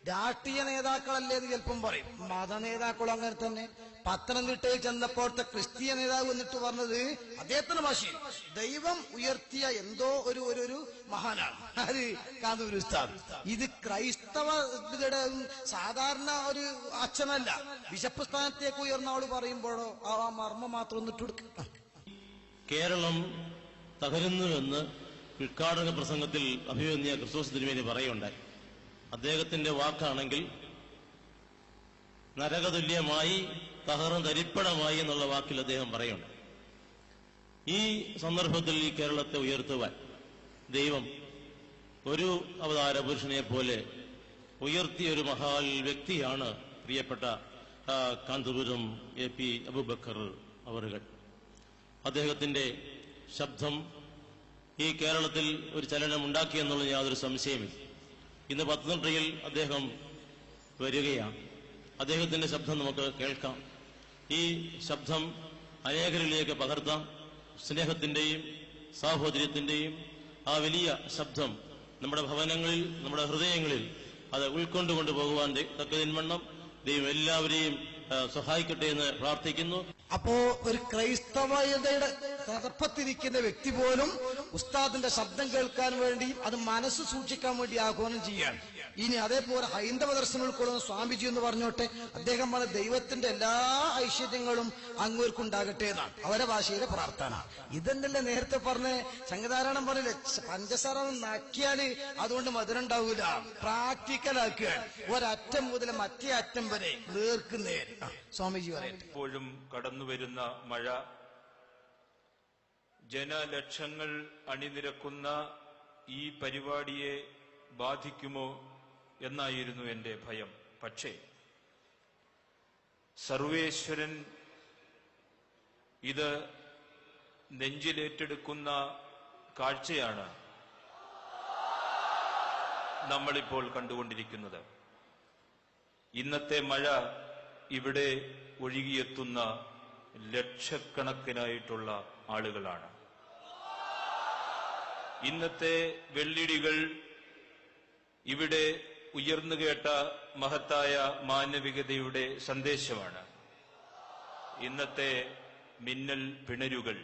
രാഷ്ട്രീയ നേതാക്കളല്ലേ എന്ന് ചിലപ്പം പറയും, മത നേതാക്കളും അങ്ങനെ തന്നെ. പത്തനംതിട്ടയിൽ ചെന്നപ്പോഴത്തെ ക്രിസ്തീയ നേതാവ് എന്നിട്ട് പറഞ്ഞത് അദ്ദേഹത്തിന്റെ ഭാഷയിൽ ദൈവം ഉയർത്തിയ എന്തോ ഒരു മഹാനാണ് അത് കാന്തൂർ ഉസ്താദ്. ഇത് ക്രൈസ്തവരുടെ സാധാരണ ഒരു അച്ഛനല്ല, ബിഷപ്പ് സ്ഥാനത്തേക്ക് ഉയർന്ന ആള് പറയുമ്പോഴോ ആ മർമ്മം മാത്രം ഒന്നിട്ട് കൊടുക്കുക. കേരളം തകരുന്നുവെന്ന് ഉദ്ഘാടക പ്രസംഗത്തിൽ അഭിമന്യ ക്രിസ്തോസ് തിരുമേനി പറയുണ്ടായി. അദ്ദേഹത്തിന്റെ വാക്കാണെങ്കിൽ നരകതുല്യമായി തകർന്ന് തരിപ്പണമായി എന്നുള്ള വാക്കിൽ അദ്ദേഹം പറയുന്നുണ്ട്. ഈ സന്ദർഭത്തിൽ ഈ കേരളത്തെ ഉയർത്തുവാൻ ദൈവം ഒരു അവതാര പുരുഷനെ പോലെ ഉയർത്തിയ ഒരു മഹാൽ വ്യക്തിയാണ് പ്രിയപ്പെട്ട കാന്തപുരം AP അബൂബക്കർ അവറുകൾ. അദ്ദേഹത്തിന്റെ ശബ്ദം ഈ കേരളത്തിൽ ഒരു ചലനം ഉണ്ടാക്കിയെന്നുള്ള യാതൊരു സംശയമില്ല. ഇന്ന് പത്തനംതിട്ടയിൽ അദ്ദേഹം വരികയാണ്. അദ്ദേഹത്തിന്റെ ശബ്ദം നമുക്ക് കേൾക്കാം. ഈ ശബ്ദം അനേകരിലേക്ക് പകർത്താം. സ്നേഹത്തിന്റെയും സാഹോദര്യത്തിന്റെയും ആ വലിയ ശബ്ദം നമ്മുടെ ഭവനങ്ങളിൽ, നമ്മുടെ ഹൃദയങ്ങളിൽ അത് ഉൾക്കൊണ്ടുകൊണ്ട് പോകുവാൻ തക്കതിന്മണ്ണം ദൈവം എല്ലാവരെയും സഹായിക്കട്ടെ എന്ന് പ്രാർത്ഥിക്കുന്നു. അപ്പോ ഒരു ക്രൈസ്തവതയുടെ തലപ്പത്തിരിക്കുന്ന വ്യക്തി പോലും ഉസ്താദിന്റെ ശബ്ദം കേൾക്കാൻ വേണ്ടി അത് മനസ്സ് സൂക്ഷിക്കാൻ വേണ്ടി ആഹ്വാനം ചെയ്യാണ്. ഇനി അതേപോലെ ഹൈന്ദവ ദർശനം ഉൾക്കൊള്ളുന്ന സ്വാമിജി എന്ന് പറഞ്ഞോട്ടെ, അദ്ദേഹം പറഞ്ഞ ദൈവത്തിന്റെ എല്ലാ ഐശ്വര്യങ്ങളും അങ്ങോർക്കുണ്ടാകട്ടെ എന്നാണ് അവരെ ഭാഷയിലെ പ്രാർത്ഥന. ഇതെന്നല്ലേ നേരത്തെ പറഞ്ഞ സംഗതാരണം പറഞ്ഞില്ലേ, പഞ്ചസാര നക്കിയാല് അതുകൊണ്ട് മധുരം ഉണ്ടാവൂല, പ്രാക്ടിക്കലാക്കുകയാണ്. ഒരറ്റം മുതൽ മറ്റേ അറ്റം വരെ നേർക്കുന്നേര്. സ്വാമിജി പറയട്ടെ. ഇപ്പോഴും കടന്നുവരുന്ന മഴ ജനലക്ഷങ്ങൾ അണിനിരക്കുന്ന ഈ പരിപാടിയെ ബാധിക്കുമോ എന്നായിരുന്നു എന്റെ ഭയം. പക്ഷേ സർവേശ്വരൻ ഇത് നെഞ്ചിലേറ്റെടുക്കുന്ന കാഴ്ചയാണ് നമ്മളിപ്പോൾ കണ്ടുകൊണ്ടിരിക്കുന്നത്. ഇന്നത്തെ മഴ ഇവിടെ ഒഴുകിയെത്തുന്ന ലക്ഷക്കണക്കിനായിട്ടുള്ള ആളുകളാണ്. ഇന്നത്തെ വെള്ളിടികൾ ഇവിടെ ഉയർന്നു കേട്ട മഹത്തായ മാനവികതയുടെ സന്ദേശമാണ്. ഇന്നത്തെ മിന്നൽ പിണരുകൾ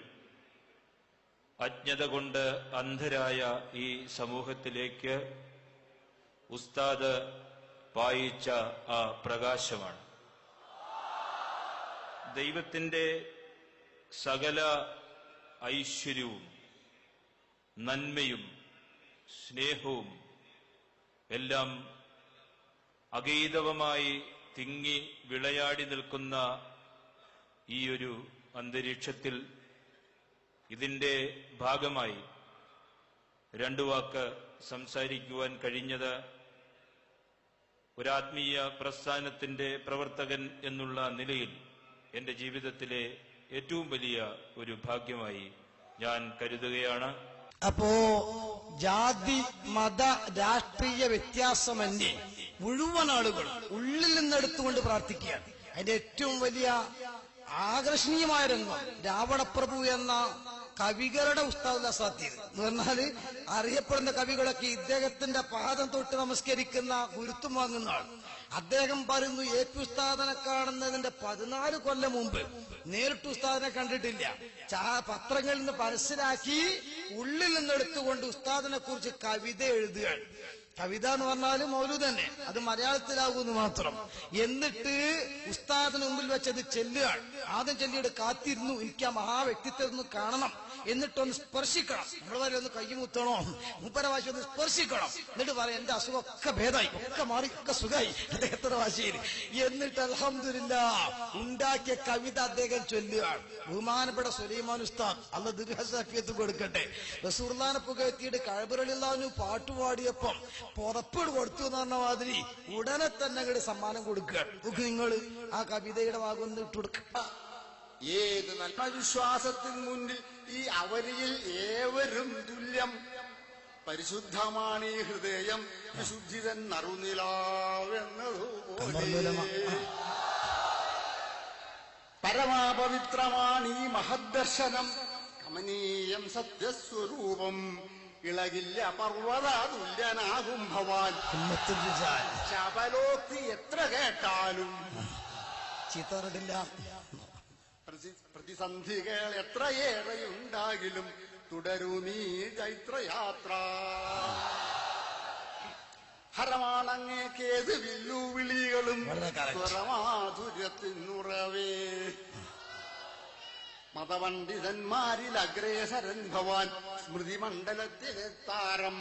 അജ്ഞത കൊണ്ട് അന്ധരായ ഈ സമൂഹത്തിലേക്ക് ഉസ്താദ് പായിച്ച ആ പ്രകാശമാണ്. ദൈവത്തിന്റെ സകല ഐശ്വര്യവും നന്മയും സ്നേഹവും എല്ലാം അഗൈതവമായി തിങ്ങി വിളയാടി നിൽക്കുന്ന ഈ ഒരു അന്തരീക്ഷത്തിൽ ഇതിന്റെ ഭാഗമായി രണ്ടു വാക്ക് സംസാരിക്കുവാൻ കഴിഞ്ഞത് ഒരാത്മീയ പ്രസ്ഥാനത്തിന്റെ പ്രവർത്തകൻ എന്നുള്ള നിലയിൽ എന്റെ ജീവിതത്തിലെ ഏറ്റവും വലിയ ഒരു ഭാഗ്യമായി ഞാൻ കരുതുകയാണ്. അപ്പോ ജാതി മത രാഷ്ട്രീയ വ്യത്യാസമന്യേ മുഴുവൻ ആളുകൾ ഉള്ളിൽ നിന്നെടുത്തുകൊണ്ട് പ്രാർത്ഥിക്കുകയാണ്. അതിന്റെ ഏറ്റവും വലിയ ആകർഷണീയമായ രംഗം രാവണപ്രഭു എന്ന കവികളുടെ ഉസ്താദ് അസാധ്യത എന്ന് പറഞ്ഞാല് അറിയപ്പെടുന്ന കവികളൊക്കെ ഇദ്ദേഹത്തിന്റെ പാദം തൊട്ട് നമസ്കരിക്കുന്ന ഗുരുത്വം വാങ്ങുന്ന ആൾ. അദ്ദേഹം പറയുന്നു AP ഉസ്താദിനെ കാണുന്നതിന്റെ 14 കൊല്ലം മുമ്പ് നേരിട്ട് ഉസ്താദിനെ കണ്ടിട്ടില്ല. പത്രങ്ങളിൽ നിന്ന് മനസ്സിലാക്കി ഉള്ളിൽ നിന്നെടുത്തുകൊണ്ട് ഉസ്താദിനെ കുറിച്ച് കവിത എഴുതുകയാണ്. കവിത എന്ന് പറഞ്ഞാല് മൗലൂദ് തന്നെ, അത് മലയാളത്തിലാകുമെന്ന് മാത്രം. എന്നിട്ട് ഉസ്താദിന് മുമ്പിൽ വെച്ചത് ചെല്ലുകയാണ്. ആദ്യം ചെല്ലിയിട്ട് കാത്തിരുന്നു, എനിക്ക് ആ മഹാവ്യക്തിത്വം ഒന്ന് കാണണം, എന്നിട്ടൊന്ന് സ്പർശിക്കണം. നമ്മൾ പറയും ഒന്ന് കയ്യുമുത്തണോ, മുപ്പരവാശി ഒന്ന് സ്പർശിക്കണം, എന്നിട്ട് പറയാം എന്റെ അസുഖമൊക്കെ ഭേദമായി, ഒക്കെ മാറി, ഒക്കെ സുഖമായി അദ്ദേഹത്തിന്റെ ഭാഷയിൽ. എന്നിട്ട് അൽഹംദുലില്ലാഹ് ഉണ്ടാക്കിയ കവിത അദ്ദേഹം ചൊല്ലുകയാണ്. ബഹുമാനപ്പെട്ട സുലൈമാൻ ഉസ്താദ് അല്ല ദീർഘസാഫിയത്ത് കൊടുക്കട്ടെ, റസൂലുള്ളാഹിനെ പുകഴ്ത്തിയിട്ട് കഅബ റളിയല്ലാഹു പാട്ടുപാടിയപ്പം പുറപ്പെട് കൊടുത്തു എന്ന് പറഞ്ഞ മാതിരി ഉടനെ തന്നെ അങ്ങോട്ട് സമ്മാനം കൊടുക്കുകയാണ്. നോക്ക് നിങ്ങൾ ആ കവിതയുടെ ഭാഗം ഇട്ട് കൊടുക്കുക. ഏത് നല്ല വിശ്വാസത്തിന് മുന്നിൽ ഈ അവനിയിൽ ഏവരും തുല്യം. പരിശുദ്ധമാണ് ഈ ഹൃദയം, വിശുദ്ധിതൻ നറുനിലാവെന്നതുപോലെ. പരമാപവിത്രമാണ് ഈ മഹദ്ദർശനം, കമനീയം സത്യസ്വരൂപം. ഇളകില്ല പർവ്വത തുല്യനാകും ഭവാൻ. ശബലോക്തി എത്ര കേട്ടാലും ചീത്തറില്ല. പ്രതിസന്ധികൾ എത്രയേറെയുണ്ടാകിലും തുടരുമീ ചൈത്രയാത്ര. ഹരമാണങ്ങേക്കേത് വില്ലുവിളികളും സ്വരമാധുര്യത്തിനുറവേ. മതപണ്ഡിതന്മാരിൽ അഗ്രേസരൻ ഭവാൻ, സ്മൃതിമണ്ഡലത്തിലെ താരം.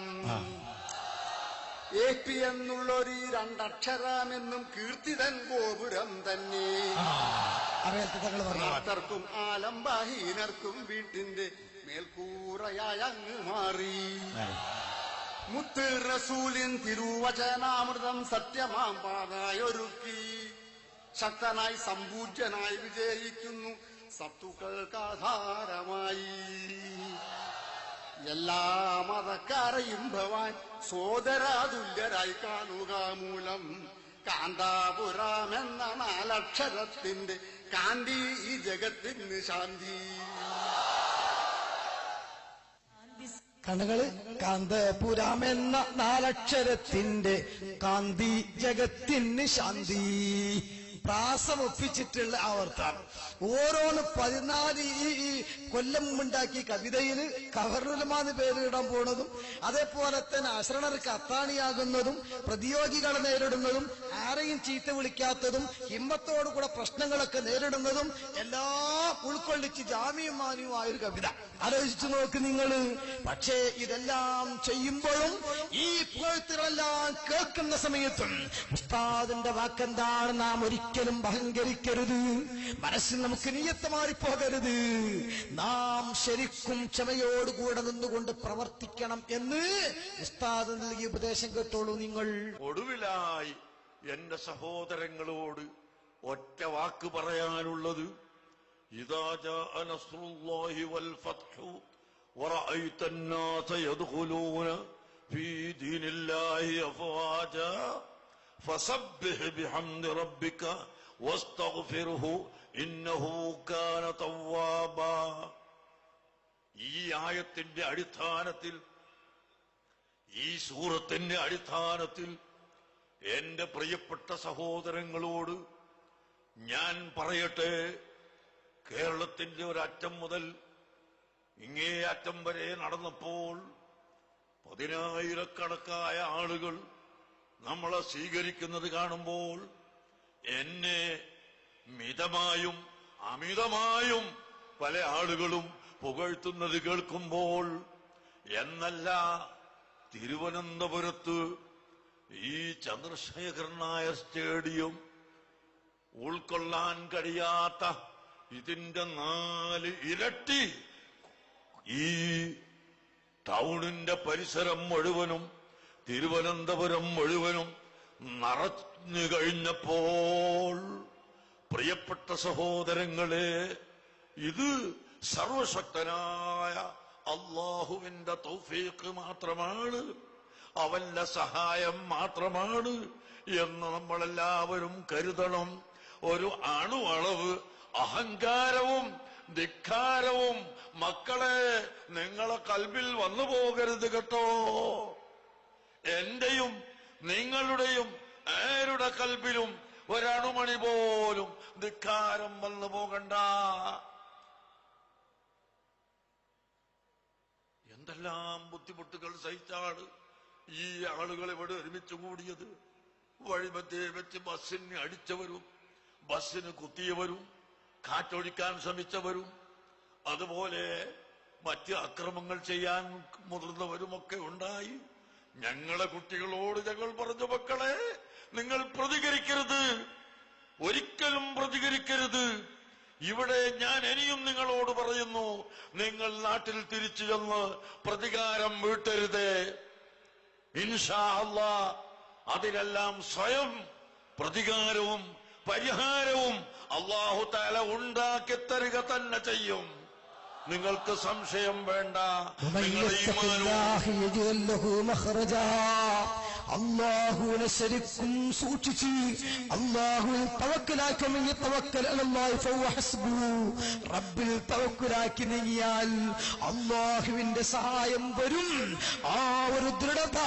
AP എന്നുള്ളൊരു രണ്ടക്ഷരമെന്നും കീർത്തിതൻ ഗോപുരം തന്നെ. ഭക്തർക്കും ആലംബഹീനർക്കും വീട്ടിന്റെ മേൽക്കൂറയായി അങ്ങ് മാറി. മുത്ത് റസൂലിൻ തിരുവചനാമൃതം സത്യമാം പാതായൊരുക്കി. ശക്തനായി സമ്പൂജ്യനായി വിജയിക്കുന്നു സത്തുക്കൾക്കാധാരമായി. എല്ലാ മതക്കാരെയും ഭവാൻ സോദരാതുല്യരായി കാണുക മൂലം. കാന്താപുരമെന്ന 4 അക്ഷരത്തിന്റെ കാന്തി ഈ ജഗത്തിന് ശാന്തി. കണ്ണുകള് കാന്തപുരമെന്ന 4 അക്ഷരത്തിന്റെ കാന്തി ജഗത്തിന് ശാന്തി. പ്രാസം ഒപ്പിച്ചിട്ടുള്ള ആവർത്തനം ഓരോന്ന് 14 ഈ കൊല്ലം മുമ്പുണ്ടാക്കി കവിതയിൽ കവർണുലമാന്ന് പേരിടാൻ പോണതും, അതേപോലെ തന്നെ അശ്രണർക്ക് അത്താണിയാകുന്നതും, പ്രതിയോഗികളെ നേരിടുന്നതും, ആരെയും ചീത്ത വിളിക്കാത്തതും, ഹിമ്മത്തോടുകൂടെ പ്രശ്നങ്ങളൊക്കെ നേരിടുന്നതും എല്ലാം ഉൾക്കൊള്ളിച്ച് ജാമ്യം മാന്യമായൊരു കവിത. ആലോചിച്ചു നോക്ക് നിങ്ങള്. പക്ഷേ ഇതെല്ലാം ചെയ്യുമ്പോഴും ഈ പുകഴ്ത്തുകളെല്ലാം കേൾക്കുന്ന സമയത്തും ഉസ്താദിന്റെ വാക്കെന്താണ്? നാം ഒരിക്കലും അഹങ്കരിക്കരുത്, മനസ്സിൽ നമുക്ക് നിയത്ത് മാറിപ്പോകരുത്, നാം ശരിക്കും ക്ഷമയോടുകൂടെ നിന്നുകൊണ്ട് പ്രവർത്തിക്കണം എന്ന് ഉസ്താദ് നൽകിയ ഉപദേശം കേട്ടോളൂ നിങ്ങൾ. ഒടുവിലായി എന്റെ സഹോദരങ്ങളോട് ഒറ്റ വാക്ക് പറയാനുള്ളത്, ഇദാ ജാഅ നസ്റുല്ലാഹി വൽ ഫത്ഹു വറഅയ്ത അന്നാസ യദ്ഖുലൂന ഫീ ദീനില്ലാഹി അഫ്വാജാ ഫസബ്ബിഹ് ബിഹംദി റബ്ബിക വസ്തഗ്ഫിർഹു ഇന്നഹു കാന തവ്വാബാ. ഈ ആയത്തിന്റെ അടിസ്ഥാനത്തിൽ, ഈ സൂറത്തിന്റെ അടിസ്ഥാനത്തിൽ എന്റെ പ്രിയപ്പെട്ട സഹോദരങ്ങളോട് ഞാൻ പറയട്ടെ, കേരളത്തിന്റെ ഒരറ്റം മുതൽ ഇങ്ങേ അറ്റം വരെ നടന്നപ്പോൾ 10,000-കണക്കായ ആളുകൾ നമ്മളെ സ്വീകരിക്കുന്നത് കാണുമ്പോൾ എന്നെ മിതമായും അമിതമായും പല ആളുകളും പുകഴ്ത്തുന്നത് കേൾക്കുമ്പോൾ, എന്നല്ല തിരുവനന്തപുരത്ത് ഈ ചന്ദ്രശേഖർ നായർ സ്റ്റേഡിയം ഉൾക്കൊള്ളാൻ കഴിയാത്ത ഇതിന്റെ 4 ഇരട്ടി ഈ ടൗണിന്റെ പരിസരം മുഴുവനും തിരുവനന്തപുരം മുഴുവനും നിറഞ്ഞു കഴിഞ്ഞപ്പോൾ, പ്രിയപ്പെട്ട സഹോദരങ്ങളെ, ഇത് സർവശക്തനായ അല്ലാഹുവിന്റെ തൗഫീഖ് മാത്രമാണ്, അവന്റെ സഹായം മാത്രമാണ് എന്ന് നമ്മളെല്ലാവരും കരുതണം. ഒരു അണുവളവ് അഹങ്കാരവും ധിക്കാരവും മക്കളെ നിങ്ങളെ കൽബിൽ വന്നു പോകരുത് കേട്ടോ. എന്റെയും നിങ്ങളുടെയും ആരുടെ കൽബിലും ഒരണുമണി പോലും ധിക്കാരം വന്നു പോകണ്ട. എന്തെല്ലാം ബുദ്ധിമുട്ടുകൾ സഹിച്ചാണ് ഈ ആളുകൾ ഇവിടെ ഒരുമിച്ച് കൂടിയത്. വഴിമധ്യേ വെച്ച് ബസ്സിന് അടിച്ചവരും ബസ്സിന് കുത്തിയവരും കാറ്റൊഴിക്കാൻ ശ്രമിച്ചവരും അതുപോലെ മറ്റ് അക്രമങ്ങൾ ചെയ്യാൻ മുതിർന്നവരുമൊക്കെ ഉണ്ടായി. ഞങ്ങളെ കുട്ടികളോട് ഞങ്ങൾ പറഞ്ഞു, മക്കളെ നിങ്ങൾ പ്രതികരിക്കരുത്, ഒരിക്കലും പ്രതികരിക്കരുത്. ഇവിടെ ഞാൻ ഇനിയും നിങ്ങളോട് പറയുന്നു, നിങ്ങൾ നാട്ടിൽ തിരിച്ചു ചെന്ന് പ്രതികാരം വീട്ടരുത്. ഇൻഷാ അല്ലാഹ് അതിനെല്ലാം സ്വയം പ്രതികാരവും പരിഹാരവും അല്ലാഹു തആല ഉണ്ടാക്കി തരിക തന്നെ ചെയ്യും. നിങ്ങൾക്ക് സംശയം വേണ്ട. അള്ളാഹുവിനെ ശരിക്കും സൂക്ഷിച്ച് അള്ളാഹുവിൽ തവക്കലാക്കി റബ്ബിൽ തവക്കുലാക്കി നീങ്ങിയാൽ അള്ളാഹുവിന്റെ സഹായം വരും. ആ ഒരു ദൃഢത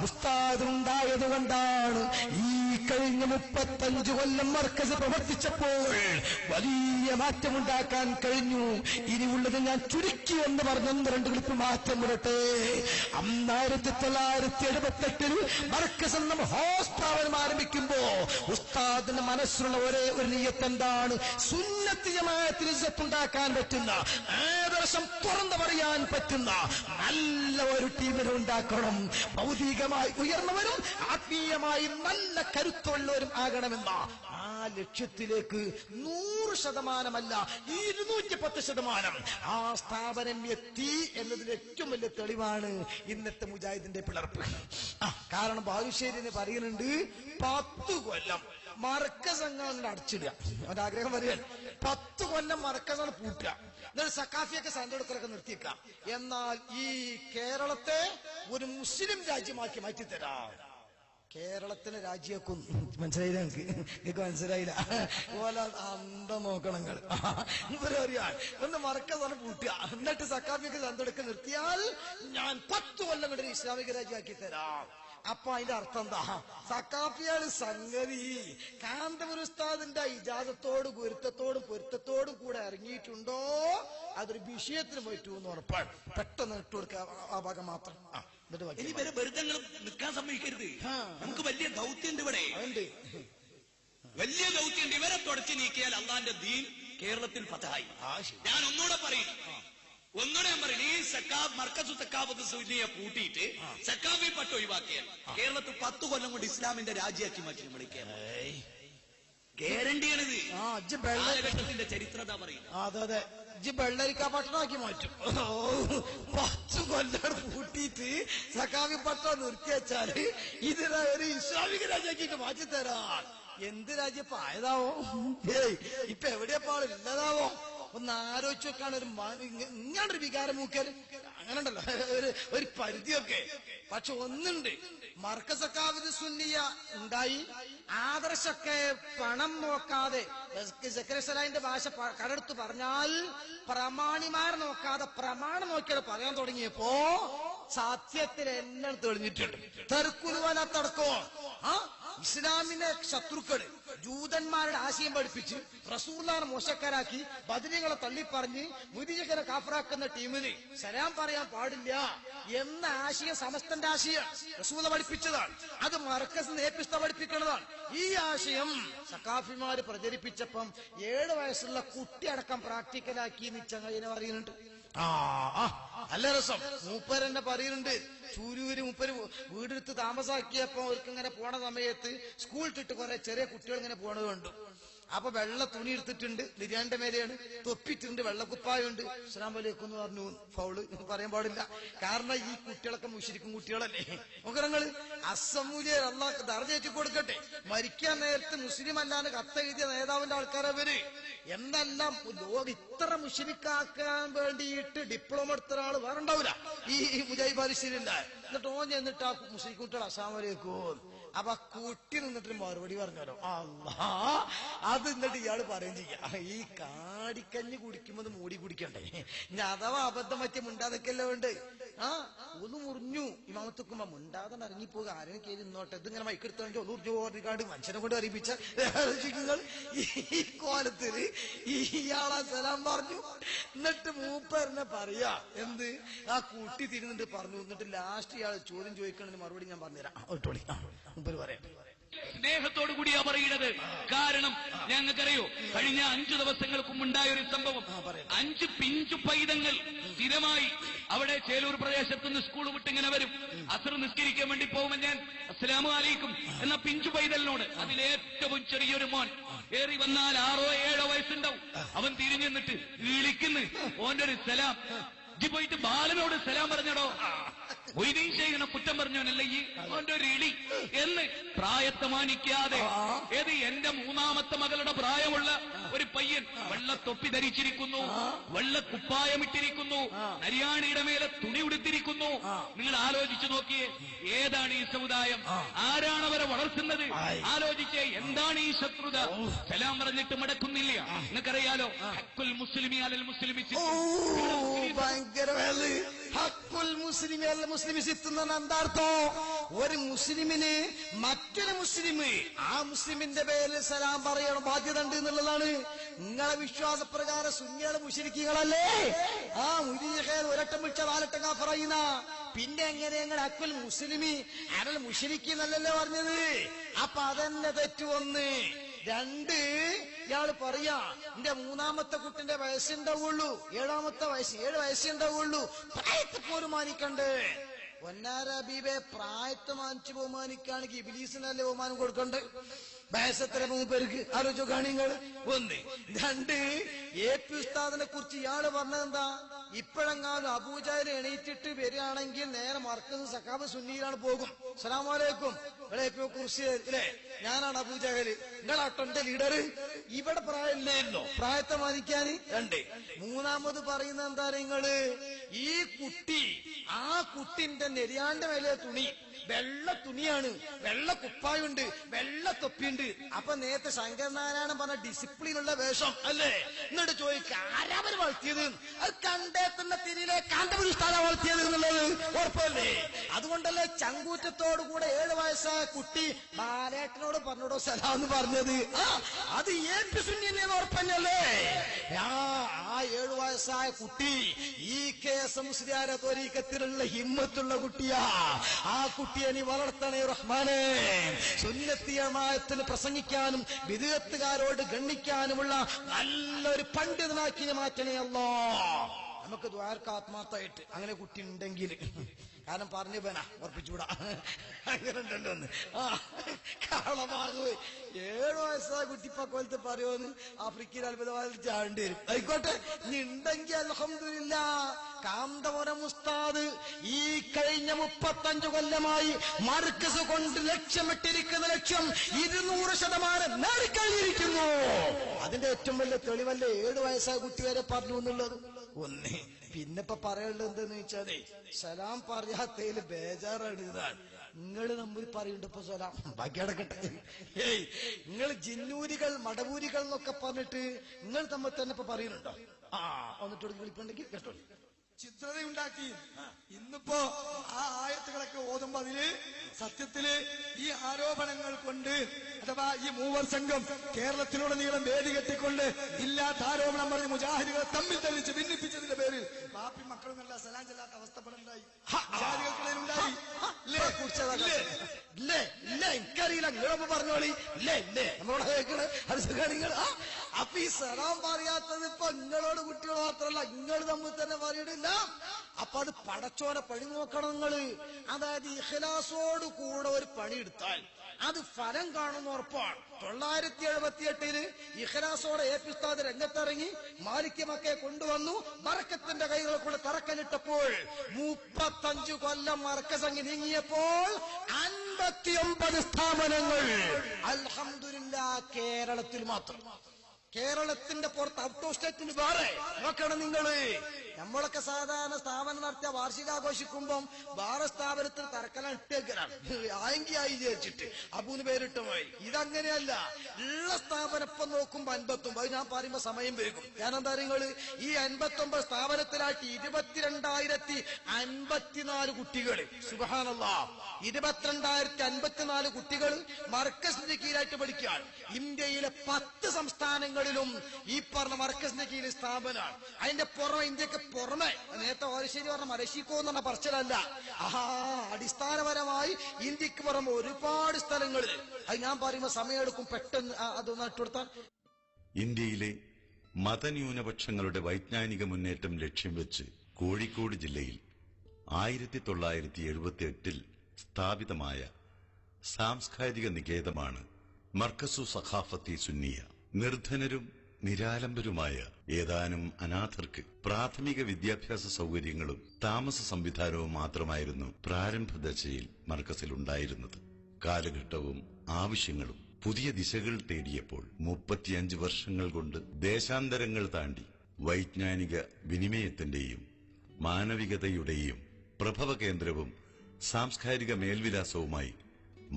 ഉസ്താദുണ്ടായത് കൊണ്ടാണ് ഈ കഴിഞ്ഞ 35 കൊല്ലം മർക്കസ് പ്രവർത്തിച്ചപ്പോൾ വലിയ മാറ്റമുണ്ടാക്കാൻ കഴിഞ്ഞു. ഇനിയുള്ളത് ഞാൻ ചുരുക്കി എന്ന് പറഞ്ഞ 1-2 ക്ലിപ്പ് മാറ്റം വരട്ടെ. 1978 മർക്കസ് എന്ന ഹോസ്പിറ്റൽ ആരംഭിക്കുമ്പോ ഉസ്താദിന്റെ മനസ്സിലുള്ള ഒരേ ഒരു നിയ്യത്ത് എന്താണ്? സുന്നത്ത് ജമാഅത്തിന് ഇസ്സത്തുണ്ടാക്കാൻ പറ്റുന്ന, ആദർശം തുറന്നു പറയാൻ പറ്റുന്ന നല്ല ഒരു ടീമിനെ ഉണ്ടാക്കണം. ഭൗതികമായി ഉയർന്നവരും ആത്മീയമായി നല്ല കരുത്തുള്ളവരും ആകണമെന്ന ആ ലക്ഷ്യത്തിലേക്ക് 100% 210% ആ സ്ഥാപനം എത്തി എന്നതിന് ഏറ്റവും വലിയ തെളിവാണ് ഇന്നത്തെ മുജാഹിദിന്റെ പിളർപ്പ്. കാരണം ബാലുശ്ശേരി പറയുന്നുണ്ട് 10 കൊല്ലം മർക്കസ് അങ്ങ് അടച്ചിടുക. അവന്റെ ആഗ്രഹം പറയുകയാണ് 10 കൊല്ലം മർക്കസ് പൂട്ടുക, എന്നിട്ട് സക്കാഫിയൊക്കെ സന്തെടുക്കലൊക്കെ നിർത്തിയേക്കാം. എന്നാൽ ഈ കേരളത്തെ ഒരു മുസ്ലിം രാജ്യമാക്കി മാറ്റിത്തരാം. കേരളത്തിലെ രാജ്യമൊക്കെ മനസ്സിലായില്ല, നിങ്ങൾക്ക് മനസ്സിലായില്ല പോലെ അന്തം നോക്കണം. ഇവരറിയാൻ ഒന്ന് മറക്കാതെ പൂട്ടുക, എന്നിട്ട് സക്കാഫിയൊക്കെ സന്തെടുക്ക നിർത്തിയാൽ ഞാൻ 10 കൊല്ലം കൊണ്ട് ഇസ്ലാമിക രാജ്യമാക്കി തരാം. അപ്പൊ അതിന്റെ അർത്ഥം എന്താ? സക്കാഫിയാണ് സംഗതി. കാന്തപുര ഉസ്താദിന്റെ ഇജാസത്തോടും പൊരുത്തത്തോടും കൂടെ ഇറങ്ങിയിട്ടുണ്ടോ അതൊരു വിഷയത്തിന് പോയിട്ടു എന്ന് ഉറപ്പാണ്. പെട്ടെന്ന് ഇട്ടുകൊടുക്കുക ആ ഭാഗം മാത്രം. ഇനി വരെ വെറുതെ നിൽക്കാൻ സമ്മതിക്കരുത്. നമുക്ക് വലിയ ദൗത്യണ്ട് ഇവിടെ, വലിയ ദൗത്യണ്ട്. ഇവരെ തുടച്ചു നീക്കിയാൽ അള്ളാന്റെ ദീൻ കേരളത്തിൽ ഫതഹായി. ഞാൻ ഒന്നുകൂടെ പറയും, ഈ മർക്കസു സക്കാഫത്ത് സുന്നിയെ പൂട്ടിയിട്ട് സക്കാഫി പട്ട് ഒഴിവാക്കിയാൽ കേരളത്തിൽ 10 കൊല്ലം കൊണ്ട് ഇസ്ലാമിന്റെ രാജ്യമാക്കി മാറ്റി നമ്മൾ കേരളം. ഗ്യാരണ്ടിയാണിത്. കാലഘട്ടത്തിന്റെ ചരിത്രത പറയുന്നത്. അതെ, വെള്ളരിക്ക പട്ടണമാക്കി മാറ്റും. 10 കൊല്ലം പൂട്ടിയിട്ട് സക്കാഫി പട്ടണം നിർത്തി വെച്ചാല് ഇതിനെ ഒരു ഇസ്ലാമിക രാജ്യമാക്കിട്ട് മാറ്റിത്തരാൻ എന്ത് രാജ്യപ്പോ ആയതാവോ? ഇപ്പൊ എവിടെയപ്പോ ആളില്ലതാവോ? ഒന്ന് ആലോചിച്ച് നോക്കാണ് ഇങ്ങനൊരു വികാരം മൂക്കൽ അങ്ങനെ ഉണ്ടല്ലോ ഒരു പരിധിയൊക്കെ. പക്ഷെ ഒന്നുണ്ട്, മർക്കസക്കാവിന് സുന്നിയ ഉണ്ടായി, ആദർശൊക്കെ പണം നോക്കാതെ സക്കരസലായിന്റെ ഭാഷ കടടുത്ത് പറഞ്ഞാൽ പ്രമാണിമാർ നോക്കാതെ പ്രമാണം നോക്കിയാണ് പറയാൻ തുടങ്ങിയപ്പോ സത്യത്തിൽ എല്ലാം തെളിഞ്ഞിട്ടുണ്ട്. തെർക്കുലുവനത്തടക്കോ ഇസ്ലാമിന്റെ ശത്രുക്കള് ജൂതന്മാരുടെ ആശയം പഠിപ്പിച്ച് റസൂലുള്ളാഹിനെ മോശക്കാരാക്കി ബദരീകളെ തള്ളിപ്പറഞ്ഞ് മുദിജകരെ കാഫറാക്കുന്ന ടീമിന് സലാം പറയാൻ പാടില്ല എന്ന ആശയം സമസ്തന്റെ ആശയം റസൂലുള്ളാഹി പഠിപ്പിച്ചതാണ്. അത് മർക്കസ് നേപ്പിസ്ത പഠിപ്പിക്കുന്നതാണ്. ഈ ആശയം സഖാഫിമാര് പ്രചരിപ്പിച്ചപ്പം 7 വയസ്സുള്ള കുട്ടി അടക്കം പ്രാക്ടിക്കലാക്കി ചങ്ങയിനെ പറയുന്നുണ്ട്. നല്ല രസം. മൂപ്പരെന്നെ പറയുന്നുണ്ട്, ചൂരൂര് മൂപ്പര് വീടെടുത്ത് താമസാക്കിയപ്പോ അവർക്ക് ഇങ്ങനെ പോണ സമയത്ത് സ്കൂൾ ഇട്ടിട്ട് കുറെ ചെറിയ കുട്ടികൾ ഇങ്ങനെ പോണത് കണ്ടു. അപ്പൊ വെള്ള തുണി എടുത്തിട്ടുണ്ട്, ബിരിയാണിന്റെ മേലെയാണ്, തൊപ്പിട്ടുണ്ട്, വെള്ളക്കുപ്പായുണ്ട്. അസ്സലാമു അലൈക്കും എന്ന് പറഞ്ഞു. ഫൗള് പറയാൻ പാടില്ല, കാരണം ഈ കുട്ടികളൊക്കെ മുശ്രിക്കും കുട്ടികളല്ലേ. നോക്കങ്ങള് അസമൂലിയർ അള്ളാഹ് ദർജ കൊടുക്കട്ടെ. മരിക്കാൻ നേരത്ത് മുസ്ലിം അല്ലാതെ കത്തെഴുതിയ നേതാവിന്റെ ആൾക്കാരവര് എന്നെല്ലാം ലോകം ഇത്ര മുശ്രിക്കാക്കാൻ വേണ്ടിയിട്ട് ഡിപ്ലോമ എടുത്ത ഒരാൾ വേറെ ഉണ്ടാവില്ല ഈ മുജാഹിദ് ബാലിശ്ശേരിയില്ല. എന്നിട്ട് ഓൻ ചെന്നിട്ട് ആ മുസ്ലിം കുട്ടികൾ അസ്സലാമു അലൈക്കും. അപ്പൊ കുട്ടി നിന്നിട്ട് മറുപടി പറഞ്ഞല്ലോ. അല്ലാ, അത് എന്നിട്ട് ഇയാള് പറയും ചെയ്യാം, ഈ കാടിക്കഞ്ഞ് കുടിക്കുമ്പോ മൂടി കുടിക്കണ്ടേ, ഇനി അഥവാ അബദ്ധം പറ്റിയ മുണ്ടാതൊക്കെയല്ലേ ഉണ്ട്. ഒന്ന് മുറിഞ്ഞു ഇമാമത്തുക്കുമ്പോ മുണ്ടാതെ ഇറങ്ങിപ്പോകുക, ആരും കയറി ഇന്നോട്ടെ. ഇതിങ്ങനെ മൈക്കെടുത്തോണ്ട് ഒന്ന് മുറിഞ്ഞു പോകാണ്ട് മനുഷ്യനെ കൊണ്ട് അറിയിപ്പിച്ച ഈ കോലത്തില് ഇയാളെ സലാം പറഞ്ഞു. എന്നിട്ട് മൂപ്പറിനെ പറയാ എന്ത്, ആ കുട്ടി തിരിഞ്ഞിട്ട് പറഞ്ഞു. എന്നിട്ട് ലാസ്റ്റ് ഇയാൾ ചോദ്യം ചോദിക്കണതിന് മറുപടി ഞാൻ പറഞ്ഞുതരാം. ഒട്ടോളി മുമ്പ് പറയാം. സ്നേഹത്തോടു കൂടിയാ പറയുന്നത്. കാരണം ഞങ്ങൾക്കറിയോ, കഴിഞ്ഞ 5 ദിവസങ്ങൾക്കും ഉണ്ടായ ഒരു സംഭവം. 5 പിഞ്ചു പൈതങ്ങൾ സ്ഥിരമായി അവിടെ ചേലൂർ പ്രദേശത്ത് നിന്ന് സ്കൂൾ വിട്ടിങ്ങനെ വരും. അസ്ർ നിസ്കരിക്കാൻ വേണ്ടി പോകുമ്പോൾ ഞാൻ അസ്സലാമു അലൈക്കും എന്ന പിഞ്ചു പൈതലിനോട്, അതിലേറ്റവും ചെറിയൊരു മോൻ ഏറി വന്നാൽ 6 or 7 വയസ്സുണ്ടാവും, അവൻ തിരിഞ്ഞു നിന്നിട്ട് വിളിക്കുന്നു, ഓന്റെ ഒരു സലാം, ഇജ്ജ് പോയിട്ട് ബാലനോട് സലാം പറഞ്ഞടോ. മൊയ്തീൻ ശൈഖിനെ കുറ്റം പറഞ്ഞവനല്ല ഈ അവന്റെ ഒരു ഇളി എന്ന് പ്രായത്തെ മാനിക്കാതെ. ഏത് എന്റെ 3ാമത്തെ മകളുടെ പ്രായമുള്ള ഒരു പയ്യൻ വെള്ളത്തൊപ്പി ധരിച്ചിരിക്കുന്നു, വെള്ളക്കുപ്പായമിട്ടിരിക്കുന്നു, നരിയാണിയുടെ മേലെ തുണി ഉടുത്തിരിക്കുന്നു. നിങ്ങൾ ആലോചിച്ചു നോക്കിയേ, ഏതാണ് ഈ സമുദായം? ആരാണ് അവരെ വളർത്തുന്നത്? ആലോചിച്ചേ, എന്താണ് ഈ ശത്രുത? സലാം പറഞ്ഞിട്ട് മടക്കുന്നില്ല. നിങ്ങൾക്കറിയാലോ, ഹക്കുൽ മുസ്ലിമി അലൽ മുസ്ലിമി ഹക്കുൽ മുസ്ലിമി അൽ മുസ്ലിമി സിത്തുന്ന എന്താർത്ഥം? ഒരു മുസ്ലിമിന് മറ്റൊരു മുസ്ലിം ആ മുസ്ലിമിന്റെ പേരിൽ സലാം പറയണം, ബാധ്യത ഉണ്ട് എന്നുള്ളതാണ്. നിങ്ങളെ വിശ്വാസപ്രകാരം സുന്നികളെ മുശ്രിക്കുകളല്ലേ? ആ മുരീഖേൽ ഒരട്ടം വിളിച്ച 4 വട്ടം കാഫറൈന. പിന്നെ എങ്ങനെ ഞങ്ങൾ ഹക്കുൽ മുസ്ലിമി അലൽ മുശ്രിക്കി എന്നല്ലല്ലോ പറഞ്ഞത്? അപ്പൊ അതെന്നെ തെറ്റ്. 1. 2, ഇയാള് പറയാ എന്റെ 3ാമത്തെ കുട്ടിന്റെ വയസ്സുണ്ടാവുള്ളൂ, 7ാമത്തെ വയസ്സ് 7 വയസ്സുണ്ടാവുള്ളൂ, പ്രായത്തെ പോലും മാനിക്കണ്ടേ? പൊന്നാര ഹബീബെ, പ്രായത്തെ മാനിച്ച് ബഹുമാനിക്കുകയാണെങ്കിൽ ഇബ്ലീസിനല്ലേ ബഹുമാനം കൊടുക്കണ്ടേ? വയസ്സെത്ര പേർക്ക് ആലോചിച്ചോ കാണുങ്ങൾ. 1. 2, AP ഉസ്താദിനെ കുറിച്ച് ഇയാള് പറഞ്ഞതെന്താ? ഇപ്പോഴെങ്ങാനും അബൂജഹൽ എണീറ്റിട്ട് വരികയാണെങ്കിൽ നേരെ മർക്കസ് സഖാബ് സുന്നിയിലാണ് പോകും. അസ്സലാമു അലൈക്കും, ഇവിടെ AP കുറിച്ച് അല്ലേ, ഞാനാണ് അബൂജഹൽ, നിങ്ങളാട്ടോ എന്റെ ലീഡർ. ഇവിടെ പ്രായമില്ലായിരുന്നോ പ്രായത്തെ മാനിക്കാന്? 2. 3ാമത് പറയുന്നത് എന്താ? നിങ്ങള് ഈ കുട്ടി, ആ കുട്ടിന്റെ നെരിയാന്റെ മേലെ തുണി വെള്ള തുണിയാണ്, വെള്ള കുപ്പായുണ്ട്, വെള്ള തൊപ്പിയുണ്ട്. അപ്പൊ നേരത്തെ ശങ്കരനാരായണൻ പറഞ്ഞ ഡിസിപ്ലിനുള്ള വേഷം അല്ലേ? എന്നിട്ട് ചോദിക്കുക, ആരാവര് വളർത്തിയത്? അത് കണ്ടേത്തുന്ന തിരിയിലെ കാന്തപുരി ഉസ്താദാ വളർത്തിയത് എന്നുള്ളത് ഉറപ്പല്ലേ? അതുകൊണ്ടല്ലേ ചങ്കൂറ്റത്തോടുകൂടെ 7 വയസ്സായ കുട്ടി ബാലേട്ടനോട് പറഞ്ഞോടോ സലാം എന്ന് പറഞ്ഞത്? അത് AP സുന്നിയെ ഉറപ്പന്നല്ലേ? ആ 7 വയസ്സായ കുട്ടി ഈ KS മുസ്ലിയാരെ ത്വരീഖത്തിലുള്ള ഹിമ്മത്തുള്ള കുട്ടിയാ. ആ കുട്ടിയെ നീ വളർത്തണേ റഹ്മാനെ. സുന്നത്തി ജമാഅത്തിന് പ്രസംഗിക്കാനും ബിദ്അത്തുകാരോട് ഗണ്ണിക്കാനുമുള്ള നല്ലൊരു പണ്ഡിതനാക്കി മാറ്റണേ അല്ലാഹ്. നമുക്ക് ദ്വാരക്ക് ആത്മാർത്ഥമായിട്ട് അങ്ങനെ കുട്ടി ഉണ്ടെങ്കിൽ, കാരണം പറഞ്ഞു പോനാ ഉറപ്പിച്ചുകൂടാ, അങ്ങനെ ഉണ്ടല്ലോ ഒന്ന്. കാളമാകുപോയി 7 വയസ്സായ കുട്ടിപ്പക്കോലത്ത് പറയുമെന്ന് ആഫ്രിക്കയിൽ അത്ഭുതമായി ചാടേണ്ടി വരും. ആയിക്കോട്ടെ, ഇനി ഉണ്ടെങ്കിൽ അൽഹംദുലില്ലാ കാന്തപുരം ഉസ്താദ് ഈ കഴിഞ്ഞ 35 കൊല്ലമായി മർക്കസ് കൊണ്ട് ലക്ഷ്യമിട്ടിരിക്കുന്ന ലക്ഷ്യം 200% നേടിക്കഴിഞ്ഞിരിക്കുന്നു. അതിന്റെ ഏറ്റവും വലിയ തെളിവല്ലേ 7 വയസ്സായ കുട്ടി വരെ പറഞ്ഞു എന്നുള്ളത്. ഒന്ന് പിന്നെ ഇപ്പൊ പറയാനുള്ളത് എന്തെന്ന് വെച്ചാലേ, സലാം പറയാത്തതിൽ ബേജാറാണ്. ഇതാണ് നിങ്ങൾ നമ്മൾ പറയുന്നുണ്ട് ഇപ്പൊ സലാം ബാക്കി അടക്കട്ടെ. ഏയ് നിങ്ങൾ ജിന്നൂരികൾ മടവൂരികൾ എന്നൊക്കെ പറഞ്ഞിട്ട് നിങ്ങൾ തമ്മിൽ തന്നെ ഇപ്പൊ പറയുന്നുണ്ടോ? വന്നിട്ട് വിളിപ്പുണ്ടെങ്കിൽ കേട്ടോ. ചിത്രതയുണ്ടാക്കി ഇന്നിപ്പോ ആ ആയത്തുകളൊക്കെ ഓതുമ്പോ അതില് സത്യത്തില് ഈ ആരോപണങ്ങൾ കൊണ്ട് അഥവാ ഈ മൂവർ സംഘം കേരളത്തിലുടനീളം വേദി കെട്ടിക്കൊണ്ട് ഇല്ലാത്ത ആരോപണം പറഞ്ഞ് മുജാഹിദുകളെ തമ്മിൽ തല്ലിച്ച് ഭിന്നിപ്പിച്ചതിന്റെ പേരിൽ ബാപ്പി മക്കളും നല്ല സലാം ചെല്ലാത്ത അവസ്ഥപ്പെടുണ്ടായി. മുജാഹിദുകൾക്കിടയിലുണ്ടായി. എനിക്കറിയില്ല, നിങ്ങളൊന്ന് പറഞ്ഞോളി. ഇല്ലേ ഇല്ലേ നമ്മളോട് കേൾക്കണേ അത് സുഖാണിങ്ങൾ. അപ്പൊ ഈ സലാം പറയാത്തത് ഇപ്പൊ നിങ്ങളോട് കുട്ടികൾ മാത്രമല്ല, നിങ്ങൾ തമ്മിൽ തന്നെ പറയണില്ല. അപ്പൊ അത് പടച്ചോനെ പണി നോക്കണം നിങ്ങള്. അതായത് ഇഖ്ലാസോട് കൂടെ ഒരു പണി എടുത്താൽ അത് ഫലം കാണുന്ന ഉറപ്പാണ്. 978 ഇഖ്ലാസോടെ എ.പി. ഉസ്താദ് രംഗത്തിറങ്ങി മാലിക് മക്കയെ കൊണ്ടുവന്നു. ബറക്കത്തിന്റെ കൈകളെ കൂടെ തറക്കല്ലിട്ടപ്പോൾ 35 കൊല്ലം മർക്കസങ്ങി നീങ്ങിയപ്പോൾ 59 സ്ഥാപനങ്ങൾ അൽഹംദുലില്ലാഹ് കേരളത്തിൽ മാത്രം. കേരളത്തിന്റെ പുറത്ത് ഔട്ട് ഓഫ് സ്റ്റേറ്റിന് വേറെ നോക്കണം നിങ്ങള്. നമ്മളൊക്കെ സാധാരണ സ്ഥാപനം നടത്തിയ വാർഷികാഘോഷിക്കുമ്പം വേറെ സ്ഥാപനത്തിൽ തറക്കല ഇട്ടേക്കലാണ് ആയെങ്കി ആയി വിചാരിച്ചിട്ട് അബൂന് പേരിട്ട പോയി. ഇതങ്ങനെയല്ല. ഉള്ള സ്ഥാപനം ഇപ്പം നോക്കുമ്പോ 59. അത് ഞാൻ പറയുമ്പോ സമയം വേഗം. ഞാനെന്താ നിങ്ങള് ഈ 59 സ്ഥാപനത്തിലായിട്ട് 22,054 കുട്ടികൾ. സുബ്ഹാനല്ലാഹ്, 22,054 കുട്ടികൾ മർക്കസിന്റെ കീഴിലായിട്ട് പഠിക്കുകയാണ്. ഇന്ത്യയിലെ 10 സംസ്ഥാനങ്ങളിലും ഈ പറഞ്ഞ മർക്കസിന്റെ കീഴിൽ സ്ഥാപനമാണ്. അതിന്റെ പുറമെ ഇന്ത്യക്ക് പുറമെ നേരത്തെ ഓരശ്ശേരി പറഞ്ഞ മലശിക്കോ എന്ന് പറഞ്ഞ പറച്ചിലല്ല. അടിസ്ഥാനപരമായി ഇന്ത്യക്ക് പുറമെ ഒരുപാട് സ്ഥലങ്ങളിൽ. അത് ഞാൻ പറയുമ്പോ സമയമെടുക്കും, പെട്ടെന്ന് അതൊന്ന് ഇട്ടുകൊടുത്താൽ. ഇന്ത്യയിലെ മതന്യൂനപക്ഷങ്ങളുടെ വൈജ്ഞാനിക മുന്നേറ്റം ലക്ഷ്യം വെച്ച് കോഴിക്കോട് ജില്ലയിൽ 1978 സ്ഥാപിതമായ സാംസ്കാരിക നികേതമാണ് മർക്കസു സഖാഫത്തി സുന്നിയ. നിർധനരും നിരാലംബരുമായ ഏതാനും അനാഥർക്ക് പ്രാഥമിക വിദ്യാഭ്യാസ സൗകര്യങ്ങളും താമസ സംവിധാനവും മാത്രമായിരുന്നു പ്രാരംഭ ദശയിൽ മർക്കസിലുണ്ടായിരുന്നത്. കാലഘട്ടവും ആവശ്യങ്ങളും പുതിയ ദിശകൾ തേടിയപ്പോൾ 35 വർഷങ്ങൾ കൊണ്ട് ദേശാന്തരങ്ങൾ താണ്ടി വൈജ്ഞാനിക വിനിമയത്തിന്റെയും മാനവികതയുടെയും പ്രഭവ കേന്ദ്രവും സാംസ്കാരിക മേൽവിലാസവുമായി